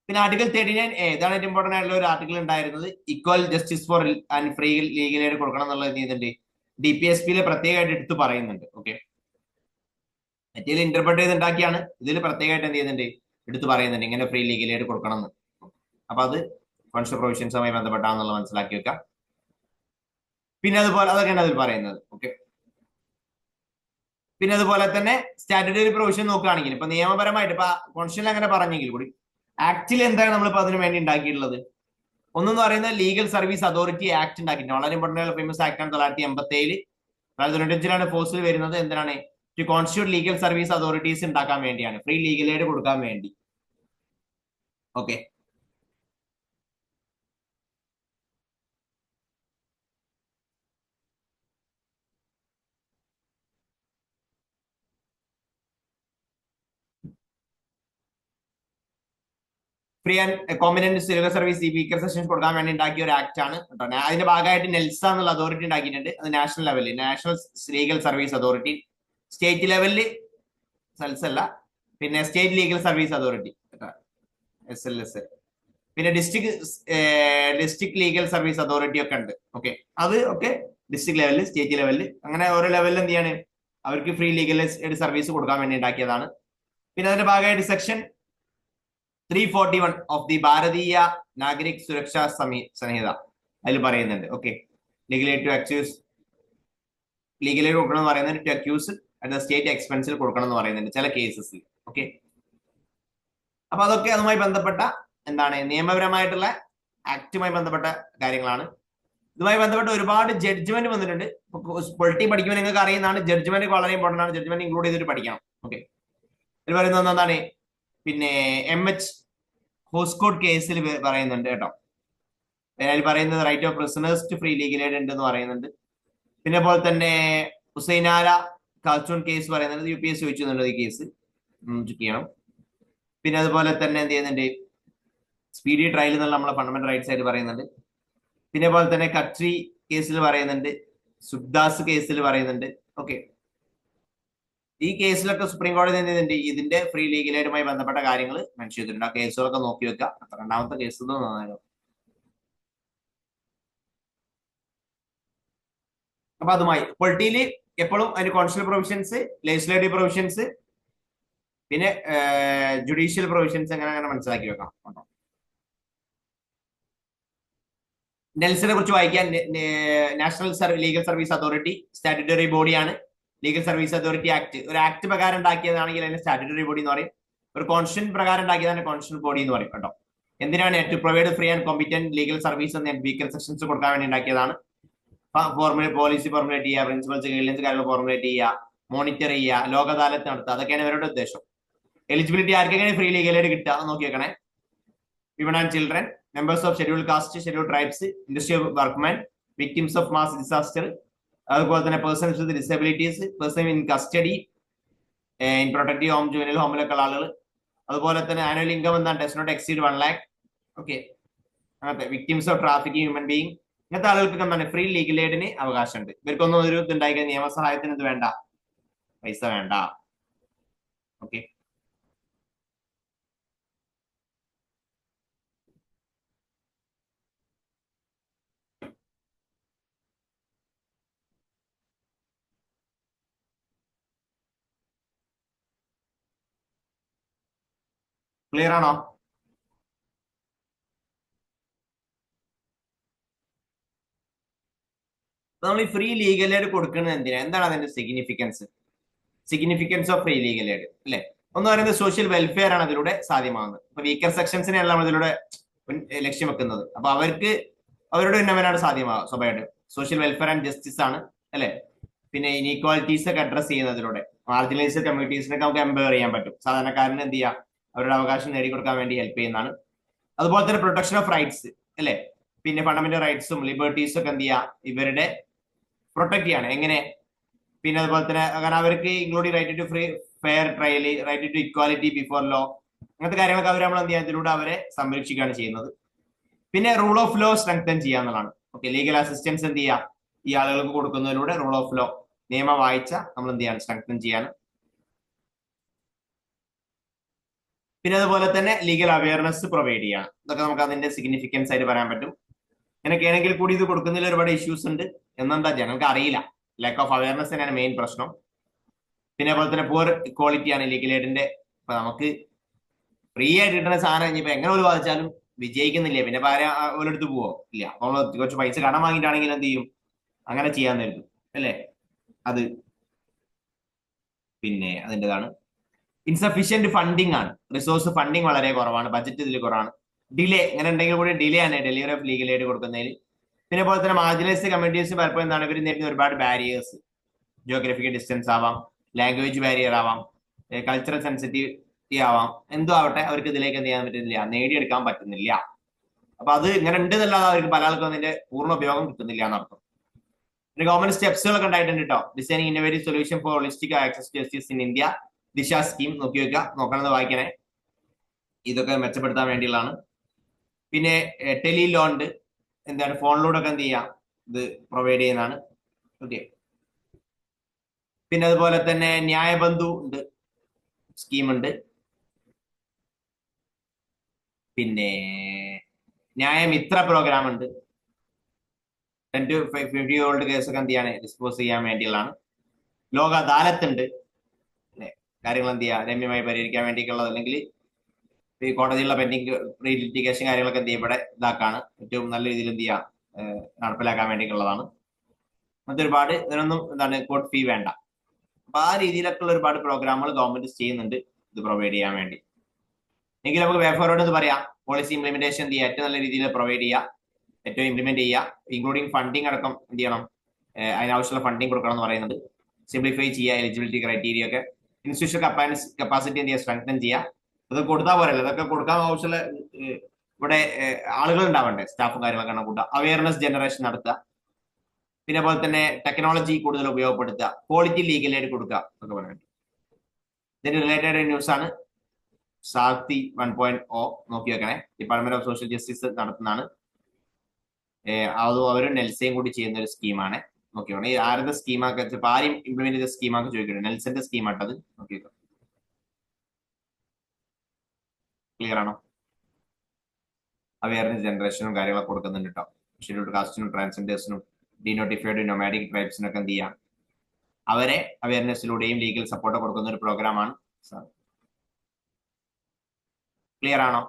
പിന്നെ ആർട്ടിക്കിൾ 39 ഇതാണ് ഏറ്റവും ഇമ്പോർട്ടന്റ് ആയിട്ടുള്ള ഒരു ആർട്ടിക്കിൾ ഉണ്ടായിരുന്നത്. Equal justice for and free legal aid കൊടുക്കണം എന്നുള്ളത് എന്ത് ചെയ്യുന്നുണ്ട്, DPSP പ്രത്യേകമായിട്ട് എടുത്ത് പറയുന്നുണ്ട്. ഓക്കെ, മറ്റേ ഇന്റർപ്രറ്റ് ചെയ്ത് ഉണ്ടാക്കിയാണ്, ഇതിൽ പ്രത്യേകമായിട്ട് എന്ത് ചെയ്യുന്നുണ്ട്, എടുത്ത് പറയുന്നുണ്ട് ഇങ്ങനെ ഫ്രീ ലീഗൽ എയ്ഡ് കൊടുക്കണം എന്ന്. അപ്പൊ അത് കോൺസ്റ്റിറ്റ്യൂഷൻ പ്രൊവിഷൻസുമായി ബന്ധപ്പെട്ടാണെന്നുള്ളത് മനസ്സിലാക്കി വെക്കാം. പിന്നെ അതുപോലെ അതൊക്കെയാണ് അതിൽ പറയുന്നത്. ഓക്കെ, പിന്നെ അതുപോലെ തന്നെ സ്റ്റാറ്റ്യൂട്ടറി പ്രൊവിഷൻ നോക്കുകയാണെങ്കിൽ ഇപ്പൊ നിയമപരമായിട്ട് ഇപ്പൊ കോൺസ്റ്റിറ്റ്യൂഷൻ അങ്ങനെ പറഞ്ഞെങ്കിൽ കൂടി ആക്ടിൽ എന്താണ് നമ്മളിപ്പോ അതിനു വേണ്ടി ഉണ്ടാക്കിയിട്ടുള്ളത്. ഒന്നെന്ന് പറയുന്നത് ലീഗൽ സർവീസ് അതോറിറ്റി ആക്ട് ഉണ്ടാക്കിയിട്ടുണ്ട്. വളരെ ഇമ്പോർട്ടന്റ് ഫേമസ് ആക്ട് ആണ് 1987. 1995 ഫോഴ്സിൽ വരുന്നത്. എന്തിനാണ്, to constitute legal service authorities ഉണ്ടാക്കാൻ വേണ്ടിയാണ്, ഫ്രീ ലീഗൽ എയ്ഡ് കൊടുക്കാൻ വേണ്ടി. Okay, free and competent legal service weaker sections കൊടുക്കാൻ വേണ്ടി ഉണ്ടാക്കിയ ഒരു ആക്ട് ആണ് കേട്ടോ. അതിന്റെ ഭാഗമായിട്ട് നെൽസ എന്നുള്ള അതോറിറ്റി ഉണ്ടാക്കിയിട്ടുണ്ട്. അത് നാഷണൽ ലെവലിൽ national legal service authority, state ലെവലിൽ സെൽസ് അല്ല, പിന്നെ state legal service authority SLS, പിന്നെ ഡിസ്ട്രിക്ട് ലീഗൽ സർവീസ് അതോറിറ്റി ഒക്കെ ഉണ്ട്. ഓക്കെ, അത് ഒക്കെ ഡിസ്ട്രിക്ട് ലെവലിൽ, സ്റ്റേറ്റ് ലെവലിൽ, അങ്ങനെ ഓരോ ലെവലിൽ എന്ത് ചെയ്യാണ്, അവർക്ക് ഫ്രീ ലീഗൽ എയ്ഡ് സർവീസ് കൊടുക്കാൻ വേണ്ടി ഉണ്ടാക്കിയതാണ്. പിന്നെ അതിന്റെ ഭാഗമായിട്ട് സെക്ഷൻ 341 ഓഫ് ദി ഭാരതീയ നാഗരിക് സുരക്ഷാ സംഹിത അതിൽ പറയുന്നുണ്ട്. Okay, legal aid to accused, legal aid കൊടുക്കണം എന്ന് പറയുന്നത് ടു അക്യൂസ് അറ്റ് സ്റ്റേറ്റ് എക്സ്പെൻസിൽ കൊടുക്കണം എന്ന് പറയുന്നുണ്ട് ചില കേസസിൽ. ഓക്കെ, അപ്പൊ അതൊക്കെ അതുമായി ബന്ധപ്പെട്ട എന്താണ് നിയമപരമായിട്ടുള്ള ആക്ടുമായി ബന്ധപ്പെട്ട കാര്യങ്ങളാണ്. ഇതുമായി ബന്ധപ്പെട്ട് ഒരുപാട് ജഡ്ജ്മെന്റ് വന്നിട്ടുണ്ട്. പൊളിറ്റി പഠിക്കുമ്പോൾ നിങ്ങൾക്ക് അറിയുന്നതാണ്, ജഡ്ജ്മെന്റ് വളരെ ഇമ്പോർട്ടന്റ് ആണ്. ജഡ്ജ്മെന്റ് ഇൻക്ലൂഡ് ചെയ്തിട്ട് പഠിക്കണം. ഓക്കെ, ഇതിൽ പറയുന്നത് എന്താണ്, പിന്നെ MH ഹോസ്കോട്ട് കേസിൽ പറയുന്നുണ്ട് കേട്ടോ. അതിൽ പറയുന്നത് right of prisoners to free legal aid ഉണ്ട് എന്ന് പറയുന്നുണ്ട്. പിന്നെ പോലെ തന്നെ ഹുസൈനാല കാൽച്ചൂൺ കേസ് പറയുന്നത് UPSC ചോദിച്ചിട്ടുണ്ട്. ഈ കേസ് ചെക്ക് ചെയ്യണം. പിന്നെ അതുപോലെ തന്നെ എന്ത് ചെയ്യുന്നുണ്ട്, സ്പീഡി ട്രയൽ എന്നുള്ള നമ്മളെ ഫണ്ടമെന്റൽ റൈറ്റ്സ് ആയിട്ട് പറയുന്നുണ്ട്. പിന്നെ പോലെ തന്നെ കട്രി കേസിൽ പറയുന്നുണ്ട്, സുബ്ദാസ് കേസിൽ പറയുന്നുണ്ട്. ഓക്കെ, ഈ കേസിലൊക്കെ സുപ്രീം കോടതി എന്ത് ചെയ്യുന്നുണ്ട്, ഇതിന്റെ ഫ്രീ ലീഗൽ എയ്ഡുമായി ബന്ധപ്പെട്ട കാര്യങ്ങൾ മെൻഷൻ ചെയ്തിട്ടുണ്ട്. ആ കേസുകളൊക്കെ നോക്കി വെക്കുക. രണ്ടാമത്തെ കേസ് നന്നായാലോ. അപ്പൊ അതുമായി പൊളിറ്റിയിൽ എപ്പോഴും അതിന് കോൺസ്റ്റിറ്റ്യൂഷണൽ പ്രൊവിഷൻസ്, ലെജിസ്ലേറ്റീവ് പ്രൊവിഷൻസ്, പിന്നെ ജുഡീഷ്യൽ പ്രൊവിഷൻസ് അങ്ങനെ അങ്ങനെ മനസ്സിലാക്കി വെക്കാം. നെൽസനെ കുറിച്ച് വായിക്കാൻ, national legal service authority statutory ബോഡിയാണ്. ലീഗൽ സർവീസ് അതോറിറ്റി ആക്ട് ഒരു ആക്ട് പ്രകാരം ഉണ്ടാക്കിയതാണെങ്കിൽ അതിന് സ്റ്റാറ്റ്യൂട്ടറി ബോഡി എന്ന് പറയും. ഒരു കോൺസ്റ്റിറ്റ്യൂഷൻ പ്രകാരം ഉണ്ടാക്കിയതാണ് കോൺസ്റ്റിറ്റ്യൂഷൻ ബോഡി എന്ന് പറയും കേട്ടോ. എന്തിനാണ്? To provide free and competent legal service എന്ന വീക്കൽ സെക്ഷൻസ് കൊടുക്കാൻ വേണ്ടി ഉണ്ടാക്കിയതാണ്. പോളിസി ഫോർമുലേറ്റ് ചെയ്യുക, പ്രിൻസിപ്പൽസ് ഗൈഡ്ലൈൻസ് കാര്യങ്ങൾ ഫോർമുലേറ്റ് ചെയ്യുക, മോണിറ്റർ ചെയ്യുക, ലോക അദാലത്ത് നടത്തുക, അതൊക്കെയാണ് ഇവരുടെ ഉദ്ദേശം. എലിജിബിലിറ്റി ആർക്കെങ്ങനെ ഫ്രീ ലീഗൽ എയ്ഡ് കിട്ടുക നോക്കി വെക്കണേ. Women and children, members of scheduled caste, scheduled tribes, industrial workmen, victims of mass disaster, അതുപോലെ തന്നെ persons with disabilities, person in custody, in protective home, juvenile ഹോമിലൊക്കെ ഉള്ള ആളുകൾ. അതുപോലെ തന്നെ ആനുവൽ ഇൻകം എന്താണ്, does not exceed 1 lakh. Okay, അങ്ങനത്തെ victims of trafficking human being, ഇങ്ങനത്തെ ആളുകൾക്ക് എന്താണ് ഫ്രീ ലീഗൽ എയ്ഡിന് അവകാശമുണ്ട്. ഇവർക്കൊന്നും ഒരു ഇത് ഉണ്ടായിരിക്കാൻ നിയമസഹായത്തിന് ഇത് വേണ്ട, പൈസ വേണ്ട. ഓക്കെ, ക്ലിയർ ആണോ? നമ്മൾ ഈ ഫ്രീ ലീഗൽ എയ്ഡ് കൊടുക്കുന്നത് എന്തിനാ? എന്താണ് അതിന്റെ significance of free legal aid അല്ലെ? ഒന്ന് പറയുന്നത് സോഷ്യൽ വെൽഫെയർ ആണ് അതിലൂടെ സാധ്യമാകുന്നത്. ഇപ്പൊ വീക്കർ സെക്ഷൻസിനെയാണ് നമ്മൾ ഇതിലൂടെ ലക്ഷ്യം വെക്കുന്നത്. അപ്പൊ അവർക്ക് അവരുടെ ഉന്നമനാണ് സാധ്യമാകുക സ്വാഭാവികമായിട്ടും. സോഷ്യൽ വെൽഫെയർ ആൻഡ് ജസ്റ്റിസ് ആണ് അല്ലെ? പിന്നെ ഇനീക്വാലിറ്റീസ് ഒക്കെ അഡ്രസ് ചെയ്യുന്നതിലൂടെ മാർജിനലൈസ്ഡ് കമ്മ്യൂണിറ്റീസിനൊക്കെ നമുക്ക് എംപവർ ചെയ്യാൻ പറ്റും. സാധാരണക്കാരന് എന്ത് ചെയ്യാം, അവരുടെ അവകാശം നേടിക്കൊടുക്കാൻ വേണ്ടി ഹെൽപ്പ് ചെയ്യുന്നതാണ്. അതുപോലെ തന്നെ പ്രൊട്ടക്ഷൻ ഓഫ് റൈറ്റ്സ് അല്ലെ? പിന്നെ ഫണ്ടമെന്റൽ റൈറ്റ്സും ലിബർട്ടീസും ഒക്കെ എന്ത് ചെയ്യുക, ഇവരുടെ പ്രൊട്ടക്ട് ചെയ്യാണ്. എങ്ങനെ? പിന്നെ അതുപോലെ തന്നെ അങ്ങനെ അവർക്ക് including right to free fair trial, right to equality before law, അങ്ങനത്തെ കാര്യങ്ങളൊക്കെ അവർ നമ്മൾ എന്ത് ചെയ്യുക, ഇതിലൂടെ അവരെ സംരക്ഷിക്കുകയാണ് ചെയ്യുന്നത്. പിന്നെ റൂൾ ഓഫ് ലോ സ്ട്രെങ്തൻ ചെയ്യുക എന്നുള്ളതാണ്. ഓക്കെ, ലീഗൽ അസിസ്റ്റൻസ് എന്ത് ചെയ്യുക, ഈ ആളുകൾക്ക് കൊടുക്കുന്നതിലൂടെ റൂൾ ഓഫ് ലോ, നിയമ വായിച്ച നമ്മൾ എന്ത് ചെയ്യാണ്, സ്ട്രെങ്തൻ ചെയ്യാണ്. പിന്നെ അതുപോലെ തന്നെ ലീഗൽ അവയർനെസ് പ്രൊവൈഡ് ചെയ്യണം. ഇതൊക്കെ നമുക്ക് അതിന്റെ സിഗ്നിഫിക്കൻസ് ആയിട്ട് പറയാൻ പറ്റും. അങ്ങനെയൊക്കെയാണെങ്കിൽ കൂടി ഇത് കൊടുക്കുന്നതിൽ ഒരുപാട് ഇഷ്യൂസ് ഉണ്ട്. എന്നെന്താ, ജനങ്ങൾക്ക് അറിയില്ല. ലാക്ക് ഓഫ് അവയർനെസ് തന്നെയാണ് മെയിൻ പ്രശ്നം. പിന്നെ അതുപോലെ തന്നെ പുവർ ക്വാളിറ്റി ആണ് ലീഗൽ എയ്ഡിന്റെ. ഇപ്പൊ നമുക്ക് ഫ്രീ ആയിട്ട് കിട്ടുന്ന സാധനം ഇനിയിപ്പോ എങ്ങനെ ഒരു വാദിച്ചാലും വിജയിക്കുന്നില്ല. പിന്നെ ഓരോടുത്ത് പോവോ? ഇല്ല. അപ്പൊ കുറച്ച് പൈസ കടം വാങ്ങിയിട്ടാണെങ്കിൽ എന്ത് ചെയ്യും, അങ്ങനെ ചെയ്യാൻ തരും അല്ലേ? അത് പിന്നെ അതിൻ്റെതാണ്. ഇൻസഫിഷ്യന്റ് ഫണ്ടിങ് ആണ്, റിസോഴ്സ് ഫണ്ടിങ് വളരെ കുറവാണ്, ബജറ്റ് ഇതിൽ കുറവാണ്. ഡിലേ ഇങ്ങനെ ഉണ്ടെങ്കിൽ കൂടി ഡിലേ ആണ് ഡെലിവറി ഓഫ് ലീഗൽ എയ്ഡ് കൊടുക്കുന്നതിൽ. പിന്നെ പോലെ തന്നെ മാർജിനലൈസ്ഡ് കമ്മ്യൂണിറ്റീസ് പലപ്പോഴും എന്താണ്, ഇവർ നേരിടുന്ന ഒരുപാട് ബാരിയേഴ്സ്. ജിയോഗ്രഫിക്കൽ ഡിസ്റ്റൻസ് ആവാം, ലാംഗ്വേജ് ബാരിയർ ആവാം, കൾച്ചറൽ സെൻസിറ്റിവിറ്റി ആവാം, എന്തോ ആവട്ടെ, അവർക്ക് ഇതിലേക്ക് എന്ത് ചെയ്യാൻ പറ്റുന്നില്ല, നേടിയെടുക്കാൻ പറ്റുന്നില്ല. അപ്പൊ അത് ഇങ്ങനെ ഉണ്ട് എന്നല്ലാതെ അവർക്ക് പല ആൾക്കും അതിന്റെ പൂർണ്ണ ഉപയോഗം കിട്ടുന്നില്ല എന്നർത്ഥം. പിന്നെ ഗവൺമെന്റ് സ്റ്റെപ്സുകളൊക്കെ ഉണ്ടായിട്ടുണ്ട് കേട്ടോ. Designing innovative solution for holistic access to justice in India, Disha scheme നോക്കി വെക്കുക, നോക്കണമെന്ന് വായിക്കണേ. ഇതൊക്കെ മെച്ചപ്പെടുത്താൻ വേണ്ടിയുള്ളതാണ്. പിന്നെ ടെലി ലോ ഉണ്ട്, എന്താണ് ഫോണിലൂടെ ഒക്കെ എന്ത് ചെയ്യാം, ഇത് പ്രൊവൈഡ് ചെയ്യുന്നതാണ്. ഓക്കെ, പിന്നെ അതുപോലെ തന്നെ ന്യായബന്ധു ഉണ്ട്, സ്കീമുണ്ട്. പിന്നെ ന്യായമിത്ര പ്രോഗ്രാം ഉണ്ട്. 10 to 50 കേസൊക്കെ എന്ത് ചെയ്യാണ്, ഡിസ്പോസ് ചെയ്യാൻ വേണ്ടിയുള്ളതാണ്. ലോക അദാലത്ത് ഉണ്ട് അല്ലെ? കാര്യങ്ങൾ എന്ത് ചെയ്യുക, രമ്യമായി പരിഹരിക്കാൻ വേണ്ടിയിട്ടുള്ളത്, അല്ലെങ്കിൽ ഈ കോടതിയിലുള്ള പെൻഡിങ് പ്രീ ലിറ്റിഗേഷൻ കാര്യങ്ങളൊക്കെ എന്ത് ചെയ്യും, ഇവിടെ ഇതാക്കാണ് ഏറ്റവും നല്ല രീതിയിൽ എന്ത് ചെയ്യുക, നടപ്പിലാക്കാൻ വേണ്ടിയിട്ടുള്ളതാണ്. അങ്ങനത്തെ ഒരുപാട് ഇതിനൊന്നും എന്താണ് കോർട്ട് ഫീ വേണ്ട. അപ്പൊ ആ രീതിയിലൊക്കെ ഉള്ള ഒരുപാട് പ്രോഗ്രാമുകൾ ഗവൺമെന്റ് ചെയ്യുന്നുണ്ട് ഇത് പ്രൊവൈഡ് ചെയ്യാൻ വേണ്ടി. എങ്കിൽ നമുക്ക് വേ ഫോർവേഡ് എന്ന് പറയാം. പോളിസി ഇംപ്ലിമെന്റേഷൻ എന്ത് ചെയ്യുക, ഏറ്റവും നല്ല രീതിയിൽ പ്രൊവൈഡ് ചെയ്യുക, ഏറ്റവും ഇംപ്ലിമെന്റ് ചെയ്യുക, ഇൻക്ലൂഡിങ് ഫണ്ടിങ് അടക്കം എന്ത് ചെയ്യണം, അതിനാവശ്യമുള്ള ഫണ്ടിങ് കൊടുക്കണം എന്ന് പറയുന്നത്. സിംപ്ലിഫൈ ചെയ്യുക എലിജിബിലിറ്റി ക്രൈറ്റീരിയ ഒക്കെ. ഇൻസ്റ്റിറ്റ്യൂഷൻ കപ്പാസിറ്റി എന്ത് ചെയ്യുക, സ്ട്രെങ്തൻ ചെയ്യുക. അത് കൊടുത്താൽ പോരല്ലോ, ഇതൊക്കെ കൊടുക്കാൻ ആവശ്യമുള്ള ഇവിടെ ആളുകൾ ഉണ്ടാവണ്ടേ, സ്റ്റാഫും കാര്യങ്ങളൊക്കെ കൂട്ടുക. അവയർനെസ് ജനറേഷൻ നടത്തുക. പിന്നെ പോലെ തന്നെ ടെക്നോളജി കൂടുതൽ ഉപയോഗപ്പെടുത്തുക, ക്വാളിറ്റി ലീഗൽ എയ്ഡ് കൊടുക്കുക എന്നൊക്കെ പറയുന്നത്. ഇതിന് റിലേറ്റഡ് ന്യൂസ് ആണ്. സാക്തി 1.0 നോക്കി വെക്കണേ. ഡിപ്പാർട്ട്മെന്റ് ഓഫ് സോഷ്യൽ ജസ്റ്റിസ് നടത്തുന്നതാണ്. അതും അവരും നെൽസയും കൂടി ചെയ്യുന്ന ഒരു സ്കീമാണ്. നോക്കി വേണം ഈ ആരുടെ സ്കീമാക്കെ ചിലപ്പോൾ ആരും ഇംപ്ലിമെന്റ് ചെയ്ത സ്കീമാക്കി ചോദിക്കുന്നത്. നെൽസന്റെ സ്കീമാട്ടത് നോക്കി. ക്ലിയർ ആണോ? അവയർനെസ് ജനറേഷനും കാര്യങ്ങളൊക്കെ കൊടുക്കുന്നുണ്ട് കേട്ടോ. ഷെഡ്യൂൾഡ് കാസ്റ്റിനും ട്രാൻസ്ജെൻഡേഴ്സിനും ഡീനോട്ടിഫൈഡ് നൊമാഡിക് ട്രൈബ്സിനൊക്കെ എന്ത് ചെയ്യാം, അവരെ അവയർനെസ്സിലൂടെയും ലീഗൽ സപ്പോർട്ട് കൊടുക്കുന്ന ഒരു പ്രോഗ്രാമാണ്. ക്ലിയർ ആണോ?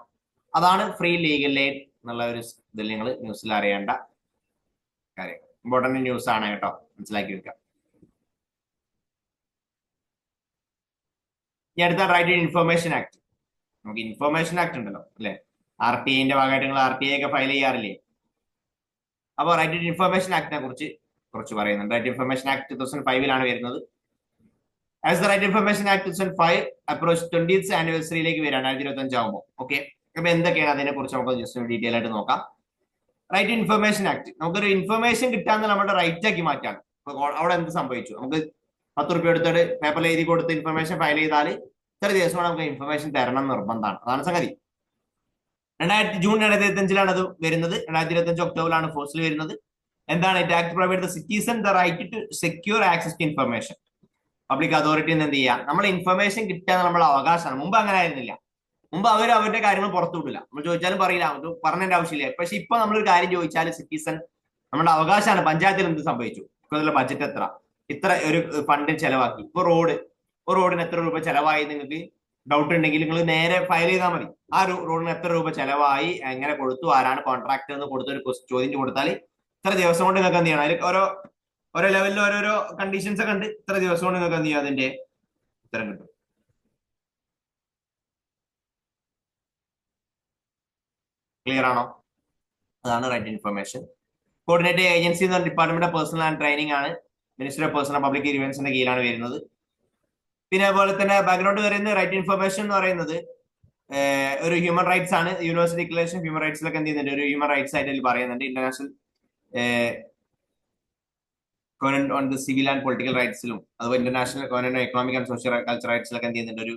അതാണ് ഫ്രീ ലീഗൽ എയ്ഡ് എന്നുള്ള ഒരു ഇതിൽ നിങ്ങൾ ന്യൂസിൽ അറിയേണ്ട കാര്യം. ഇമ്പോർട്ടന്റ് ന്യൂസ് ആണ് കേട്ടോ, മനസ്സിലാക്കി വെക്കാം. ഇനി അടുത്ത റൈറ്റ് ടു ഇൻഫർമേഷൻ ആക്ട്. നമുക്ക് ഇൻഫർമേഷൻ ആക്ട് ഉണ്ടല്ലോ അല്ലെ, RTI ഭാഗമായിട്ട് നിങ്ങൾ RTI ഒക്കെ ഫയൽ ചെയ്യാറില്ലേ? അപ്പോൾ റൈറ്റ് ടു ഇൻഫർമേഷൻ ആക്ടിനെ കുറിച്ച് കുറച്ച് പറയുന്നുണ്ട്. റൈറ്റ് ഇൻഫർമേഷൻ ആക്ട് 2005 വരുന്നത്. As the right information act 2005 approach 20th ആനിവേഴ്സറിയിലേക്ക് വരാൻ 2025 ആകുമ്പോൾ. ഓക്കെ, അപ്പൊ എന്തൊക്കെയാണ് അതിനെ കുറിച്ച് നമുക്ക് ജസ്റ്റ് ഡീറ്റെയിൽ ആയിട്ട് നോക്കാം. റൈറ്റ് ഇൻഫർമേഷൻ ആക്ട് നമുക്കൊരു ഇൻഫർമേഷൻ കിട്ടാന്ന് നമ്മുടെ റൈറ്റ് ആക്കി മാറ്റാണ്. അവിടെ എന്ത് സംഭവിച്ചു, നമുക്ക് 10 റുപ്യ എടുത്തിട്ട് പേപ്പറിൽ എഴുതി കൊടുത്ത് ഇൻഫർമേഷൻ ഫയൽ ചെയ്താൽ ഇത്ര ദിവസം നമുക്ക് ഇൻഫർമേഷൻ തരണം നിർബന്ധമാണ്. അതാണ് സംഗതി. ജൂൺ 2025 അത് വരുന്നത്. 2025 ഒക്ടോബറിലാണ് ഫോഴ്സിൽ വരുന്നത്. എന്താണ് it act provide the citizen the right to secure access to information. Public authority എന്ത് ചെയ്യാം, നമ്മൾ ഇൻഫർമേഷൻ കിട്ടാൻ നമ്മുടെ അവകാശമാണ്. മുമ്പ് അങ്ങനെ ആയിരുന്നില്ല. മുമ്പ് അവർ അവരുടെ കാര്യങ്ങൾ പുറത്തു വിടില്ല. നമ്മൾ ചോദിച്ചാലും പറയില്ല, നമുക്ക് പറഞ്ഞതിന്റെ ആവശ്യമില്ല. പക്ഷെ ഇപ്പൊ നമ്മളൊരു കാര്യം ചോദിച്ചാൽ സിറ്റിസൺ നമ്മുടെ അവകാശമാണ്. പഞ്ചായത്തിൽ എന്ത് സംഭവിച്ചു, ഇപ്പൊ ബഡ്ജറ്റ് എത്ര, ഇത്ര ഒരു ഫണ്ട് ചെലവാക്കി, ഇപ്പൊ റോഡിന് എത്ര രൂപ ചെലവായി, നിങ്ങൾക്ക് ഡൗട്ട് ഉണ്ടെങ്കിൽ നിങ്ങൾ നേരെ ഫയൽ ചെയ്താൽ മതി. ആ റോഡിന് എത്ര രൂപ ചെലവായി, എങ്ങനെ കൊടുത്തു, ആരാണ് കോൺട്രാക്ടർ എന്ന് കൊടുത്തൊരു ചോദ്യം കൊടുത്താൽ ഇത്ര ദിവസം കൊണ്ട് നിങ്ങൾക്ക് എന്ത് ചെയ്യണം. അതിൽ ഓരോ ലെവലിൽ ഓരോരോ കണ്ടീഷൻസ് ഒക്കെ ഉണ്ട്. ഇത്ര ദിവസം കൊണ്ട് നിങ്ങൾക്ക് എന്ത് ചെയ്യാം, അതിന്റെ ഉത്തരം കിട്ടും. ക്ലിയർ ആണോ? അതാണ് റൈറ്റ് ഇൻഫർമേഷൻ. കോർഡിനേറ്റ് ഏജൻസി എന്ന department of personal and training ആണ്. മിനിസ്റ്റർ ഓഫ് പേഴ്സണൽ പബ്ലിക് ഗ്രീവൻസിന്റെ കീഴിലാണ് വരുന്നത്. പിന്നെ അതുപോലെ തന്നെ ബാക്ക്ഗ്രൗണ്ട് വരുന്നത് റൈറ്റ് ഇൻഫർമേഷൻ എന്ന് പറയുന്നത് ഒരു ഹ്യൂമൻ റൈറ്റ്സ് ആണ്. യൂണിവേഴ്സൽ ഡിക്ലറേഷൻ ഹ്യൂമൻ റൈറ്റ്സിലൊക്കെ എന്ത് ചെയ്യുന്നുണ്ട്, ഒരു ഹ്യൂമൻ റൈറ്റ്സ് ആയിട്ട് ഇതിൽ പറയുന്നുണ്ട്. International covenant on the civil and political റൈറ്റ്സിലും അതുപോലെ international covenant economic and social culture റൈറ്റ്സിലൊക്കെ എന്ത് ചെയ്യുന്നുണ്ട്, ഒരു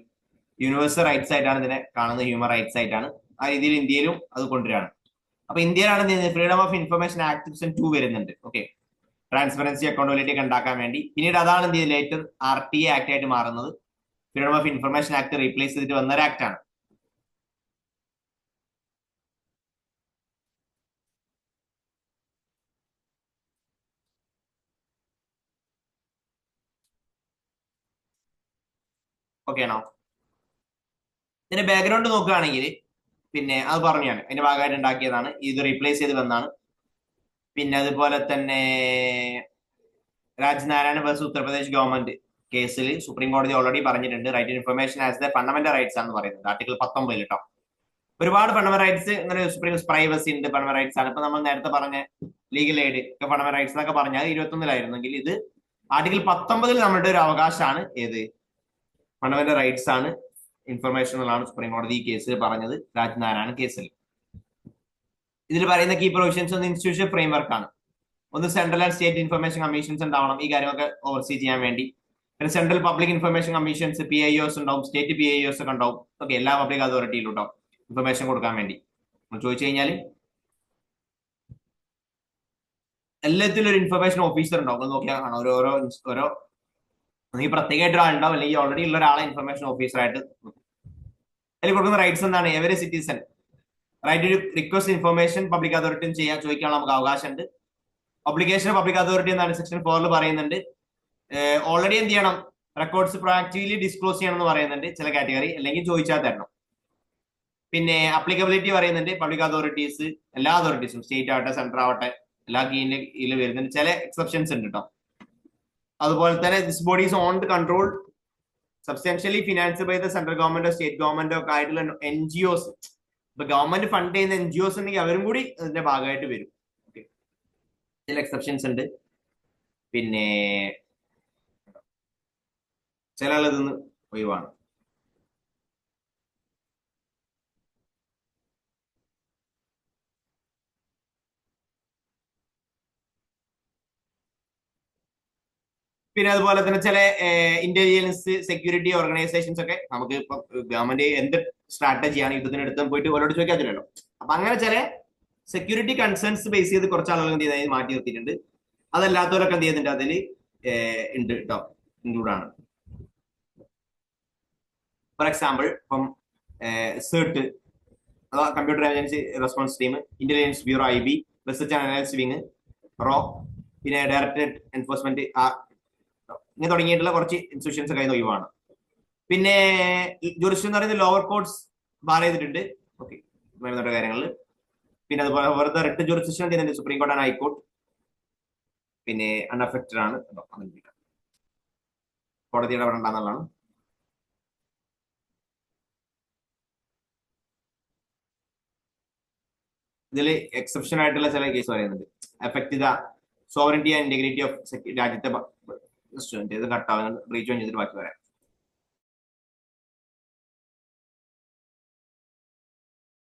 യൂണിവേഴ്സൽ റൈറ്റ്സ് ആയിട്ടാണ് ഇതിനെ കാണുന്നത്. ഹ്യൂമൻ റൈറ്റ്സ് ആയിട്ടാണ്. ആ രീതിയിൽ ഇന്ത്യയിലും അത് കൊണ്ടുവരികയാണ്. അപ്പൊ ഇന്ത്യയിലാണ് ഫ്രീഡം ഓഫ് ഇൻഫർമേഷൻ ആക്ട് 2002 വരുന്നുണ്ട്. ഓക്കെ, ട്രാൻസ്പെറൻസി അക്കൗണ്ടബിലിറ്റി ഒക്കെ ഉണ്ടാക്കാൻ വേണ്ടി. പിന്നീട് അതാണ് എന്ത് ചെയ്ത് ലേറ്റർ RTA ആക്ട് ആയിട്ട് മാറുന്നത്. Freedom of information act replace ചെയ്തിട്ട് വന്നൊരു ആക്ട് ആണ്. ഓക്കെ ആണോ? ഇതിന്റെ ബാക്ക്ഗ്രൗണ്ട് നോക്കുകയാണെങ്കിൽ പിന്നെ അത് പറഞ്ഞാണ് അതിന്റെ ഭാഗമായിട്ട് ഉണ്ടാക്കിയതാണ്. ഇത് റീപ്ലേസ് ചെയ്ത് വന്നാണ്. പിന്നെ അതുപോലെ തന്നെ രാജ്നാരായണ വേഴ്സസ് ഉത്തർപ്രദേശ് ഗവൺമെന്റ് കേസിൽ സുപ്രീം കോടതി ഓൾറെഡി പറഞ്ഞിട്ടുണ്ട് right information as the fundamental rights ആണെന്ന് പറയുന്നത്. ആർട്ടിക്കിൾ 19 കേട്ടോ. ഒരുപാട് ഫണ്ടമെന്റൽ റൈറ്റ്സ് ഇങ്ങനെ സുപ്രീം പ്രൈവസി ഉണ്ട്, ഫണ്ടമെന്റൽ റൈറ്റ്സ് ആണ്. ഇപ്പൊ നമ്മൾ നേരത്തെ പറഞ്ഞ ലീഗൽ എയ്ഡ് ഒക്കെ ഫണ്ടമെന്റൽ റൈറ്റ്സ് എന്നൊക്കെ പറഞ്ഞാൽ 21 ഇത് ആർട്ടിക്കിൾ 19 നമ്മളുടെ ഒരു അവകാശമാണ്. ഏത് ഫണ്ടമെന്റൽ റൈറ്റ്സ് ആണ്, ഇൻഫർമേഷൻ എന്നുള്ളതാണ് സുപ്രീം കോടതി ഈ കേസിൽ പറഞ്ഞത്, രാജ്നാരായണ കേസിൽ. ഇതിൽ പറയുന്ന കീ പ്രൊവിഷൻസ് ഒന്ന് ഇൻസ്റ്റിറ്റ്യൂഷൻ ഫ്രെയിംവർക്ക് ആണ്. ഒന്ന് central and state information commissions ഉണ്ടാവണം ഈ കാര്യമൊക്കെ ഓവർസീ ചെയ്യാൻ വേണ്ടി. പിന്നെ central public information commissions PIOs ഉണ്ടാവും, സ്റ്റേറ്റ് PIOs ഒക്കെ ഉണ്ടാവും. ഓക്കെ, എല്ലാ പബ്ലിക് അതോറിറ്റിയിലും ഉണ്ടാവും ഇൻഫർമേഷൻ കൊടുക്കാൻ വേണ്ടി. ചോദിച്ചു കഴിഞ്ഞാൽ എല്ലാത്തിലും ഒരു ഇൻഫർമേഷൻ ഓഫീസർ ഉണ്ടാവും. നോക്കിയാൽ കാണാം ഓരോ ഈ പ്രത്യേകമായിട്ട് ഒരാളുണ്ടാവും, അല്ലെങ്കിൽ ഓൾറെഡി ഉള്ള ഒരാളെ ഇൻഫർമേഷൻ ഓഫീസറായിട്ട്. അതിൽ കൊടുക്കുന്ന റൈറ്റ്സ് എന്താണ്? Every citizen right to request information public അതോറിറ്റിയും ചെയ്യാൻ ചോദിക്കാനുള്ള നമുക്ക് അവകാശമുണ്ട്. ഒബ്ലിഗേഷൻ പബ്ലിക് അതോറിറ്റി എന്നാണ് സെക്ഷൻ 4 പറയുന്നുണ്ട്. ഓൾറെഡി എന്ത് ചെയ്യണം, റെക്കോർഡ്സ് പ്രൊആക്റ്റീവ്ലി ഡിസ്ക്ലോസ് ചെയ്യണം എന്ന് പറയുന്നുണ്ട് ചില കാറ്റഗറി, അല്ലെങ്കിൽ ചോദിച്ചാൽ തരണം. പിന്നെ അപ്ലിക്കബിലിറ്റി പറയുന്നുണ്ട്. പബ്ലിക് അതോറിറ്റീസ് എല്ലാ അതോറിറ്റീസും സ്റ്റേറ്റ് ആവട്ടെ സെൻട്രൽ ആവട്ടെ എല്ലാ കീഴിൽ വരുന്നുണ്ട്. ചില എക്സെപ്ഷൻസ് ഉണ്ട് കേട്ടോ. അതുപോലെ തന്നെ this body is on control substantially financed by the central ഗവൺമെന്റോ സ്റ്റേറ്റ് ഗവൺമെന്റോ ഒക്കെ ആയിട്ടുള്ള NGOs. ഇപ്പൊ ഗവൺമെന്റ് ഫണ്ട് ചെയ്യുന്ന NGOs ഉണ്ടെങ്കിൽ അവരും കൂടി അതിന്റെ ഭാഗമായിട്ട് വരും. ഓക്കെ, ചില എക്സെപ്ഷൻസ് ഉണ്ട്. പിന്നെ ചില ഇതൊന്ന് ഒഴിവാണ്. പിന്നെ അതുപോലെ തന്നെ ചില ഇന്റലിജൻസ് സെക്യൂരിറ്റി ഓർഗനൈസേഷൻസ് ഒക്കെ നമുക്ക് ഇപ്പൊ ഗവൺമെന്റ് എന്ത് സ്ട്രാറ്റജിയാണ്, യുദ്ധത്തിനടുത്ത് പോയിട്ട് ഓരോട് ചോദിക്കാൻ പറ്റില്ലല്ലോ. അപ്പൊ അങ്ങനെ ചില സെക്യൂരിറ്റി കൺസേൺസ് ബേസ് ചെയ്ത് കുറച്ച് ആളുകൾ എന്ത് ചെയ്താൽ മാറ്റി നിർത്തിയിട്ടുണ്ട്. അതല്ലാത്തവരൊക്കെ എന്ത് ചെയ്യുന്നുണ്ട്, അതിൽ ഉണ്ട് കേട്ടോ, ഇൻക്ലൂഡ് ആണ്. ഫോർ എക്സാമ്പിൾ ഇപ്പം സെർട്ട് അഥവാ computer agency response team, intelligence bureau IB, research and analysis wing RAW, പിന്നെ ഡയറക്ടറേറ്റ് എൻഫോഴ്സ്മെന്റ് ഇങ്ങനെ തുടങ്ങിയിട്ടുള്ള കുറച്ച് ഇൻസ്റ്റിറ്റ്യൂഷൻസ് കയ്യിൽ ഒഴിവാണ്. പിന്നെ ജുറിസ്ഡിക്ഷൻ എന്ന് പറയുന്നത് ലോവർ കോർട്സ് ബാർ ചെയ്തിട്ടുണ്ട്. ഓക്കെ, കാര്യങ്ങളിൽ. പിന്നെ അതുപോലെ വെറുതെ റിട്ട് ജുറിസ്ഡിക്ഷൻ ചെയ്യുന്നുണ്ട് സുപ്രീം കോർട്ട് ആൻഡ് ഹൈക്കോർട്ട്. പിന്നെ അൺഅഫക്റ്റഡ് ആണ്, കോടതിയുടെ അവിടെ ഉണ്ടാകുന്നതാണ്. ഇതിൽ എക്സെപ്ഷൻ ആയിട്ടുള്ള ചില കേസ് പറയുന്നുണ്ട്. Effect the sovereignty and integrity of രാജ്യത്തെ കട്ടാവുന്നത് ബ്രീച്ച് ചെയ്തിട്ട് ബാക്കി വരാം.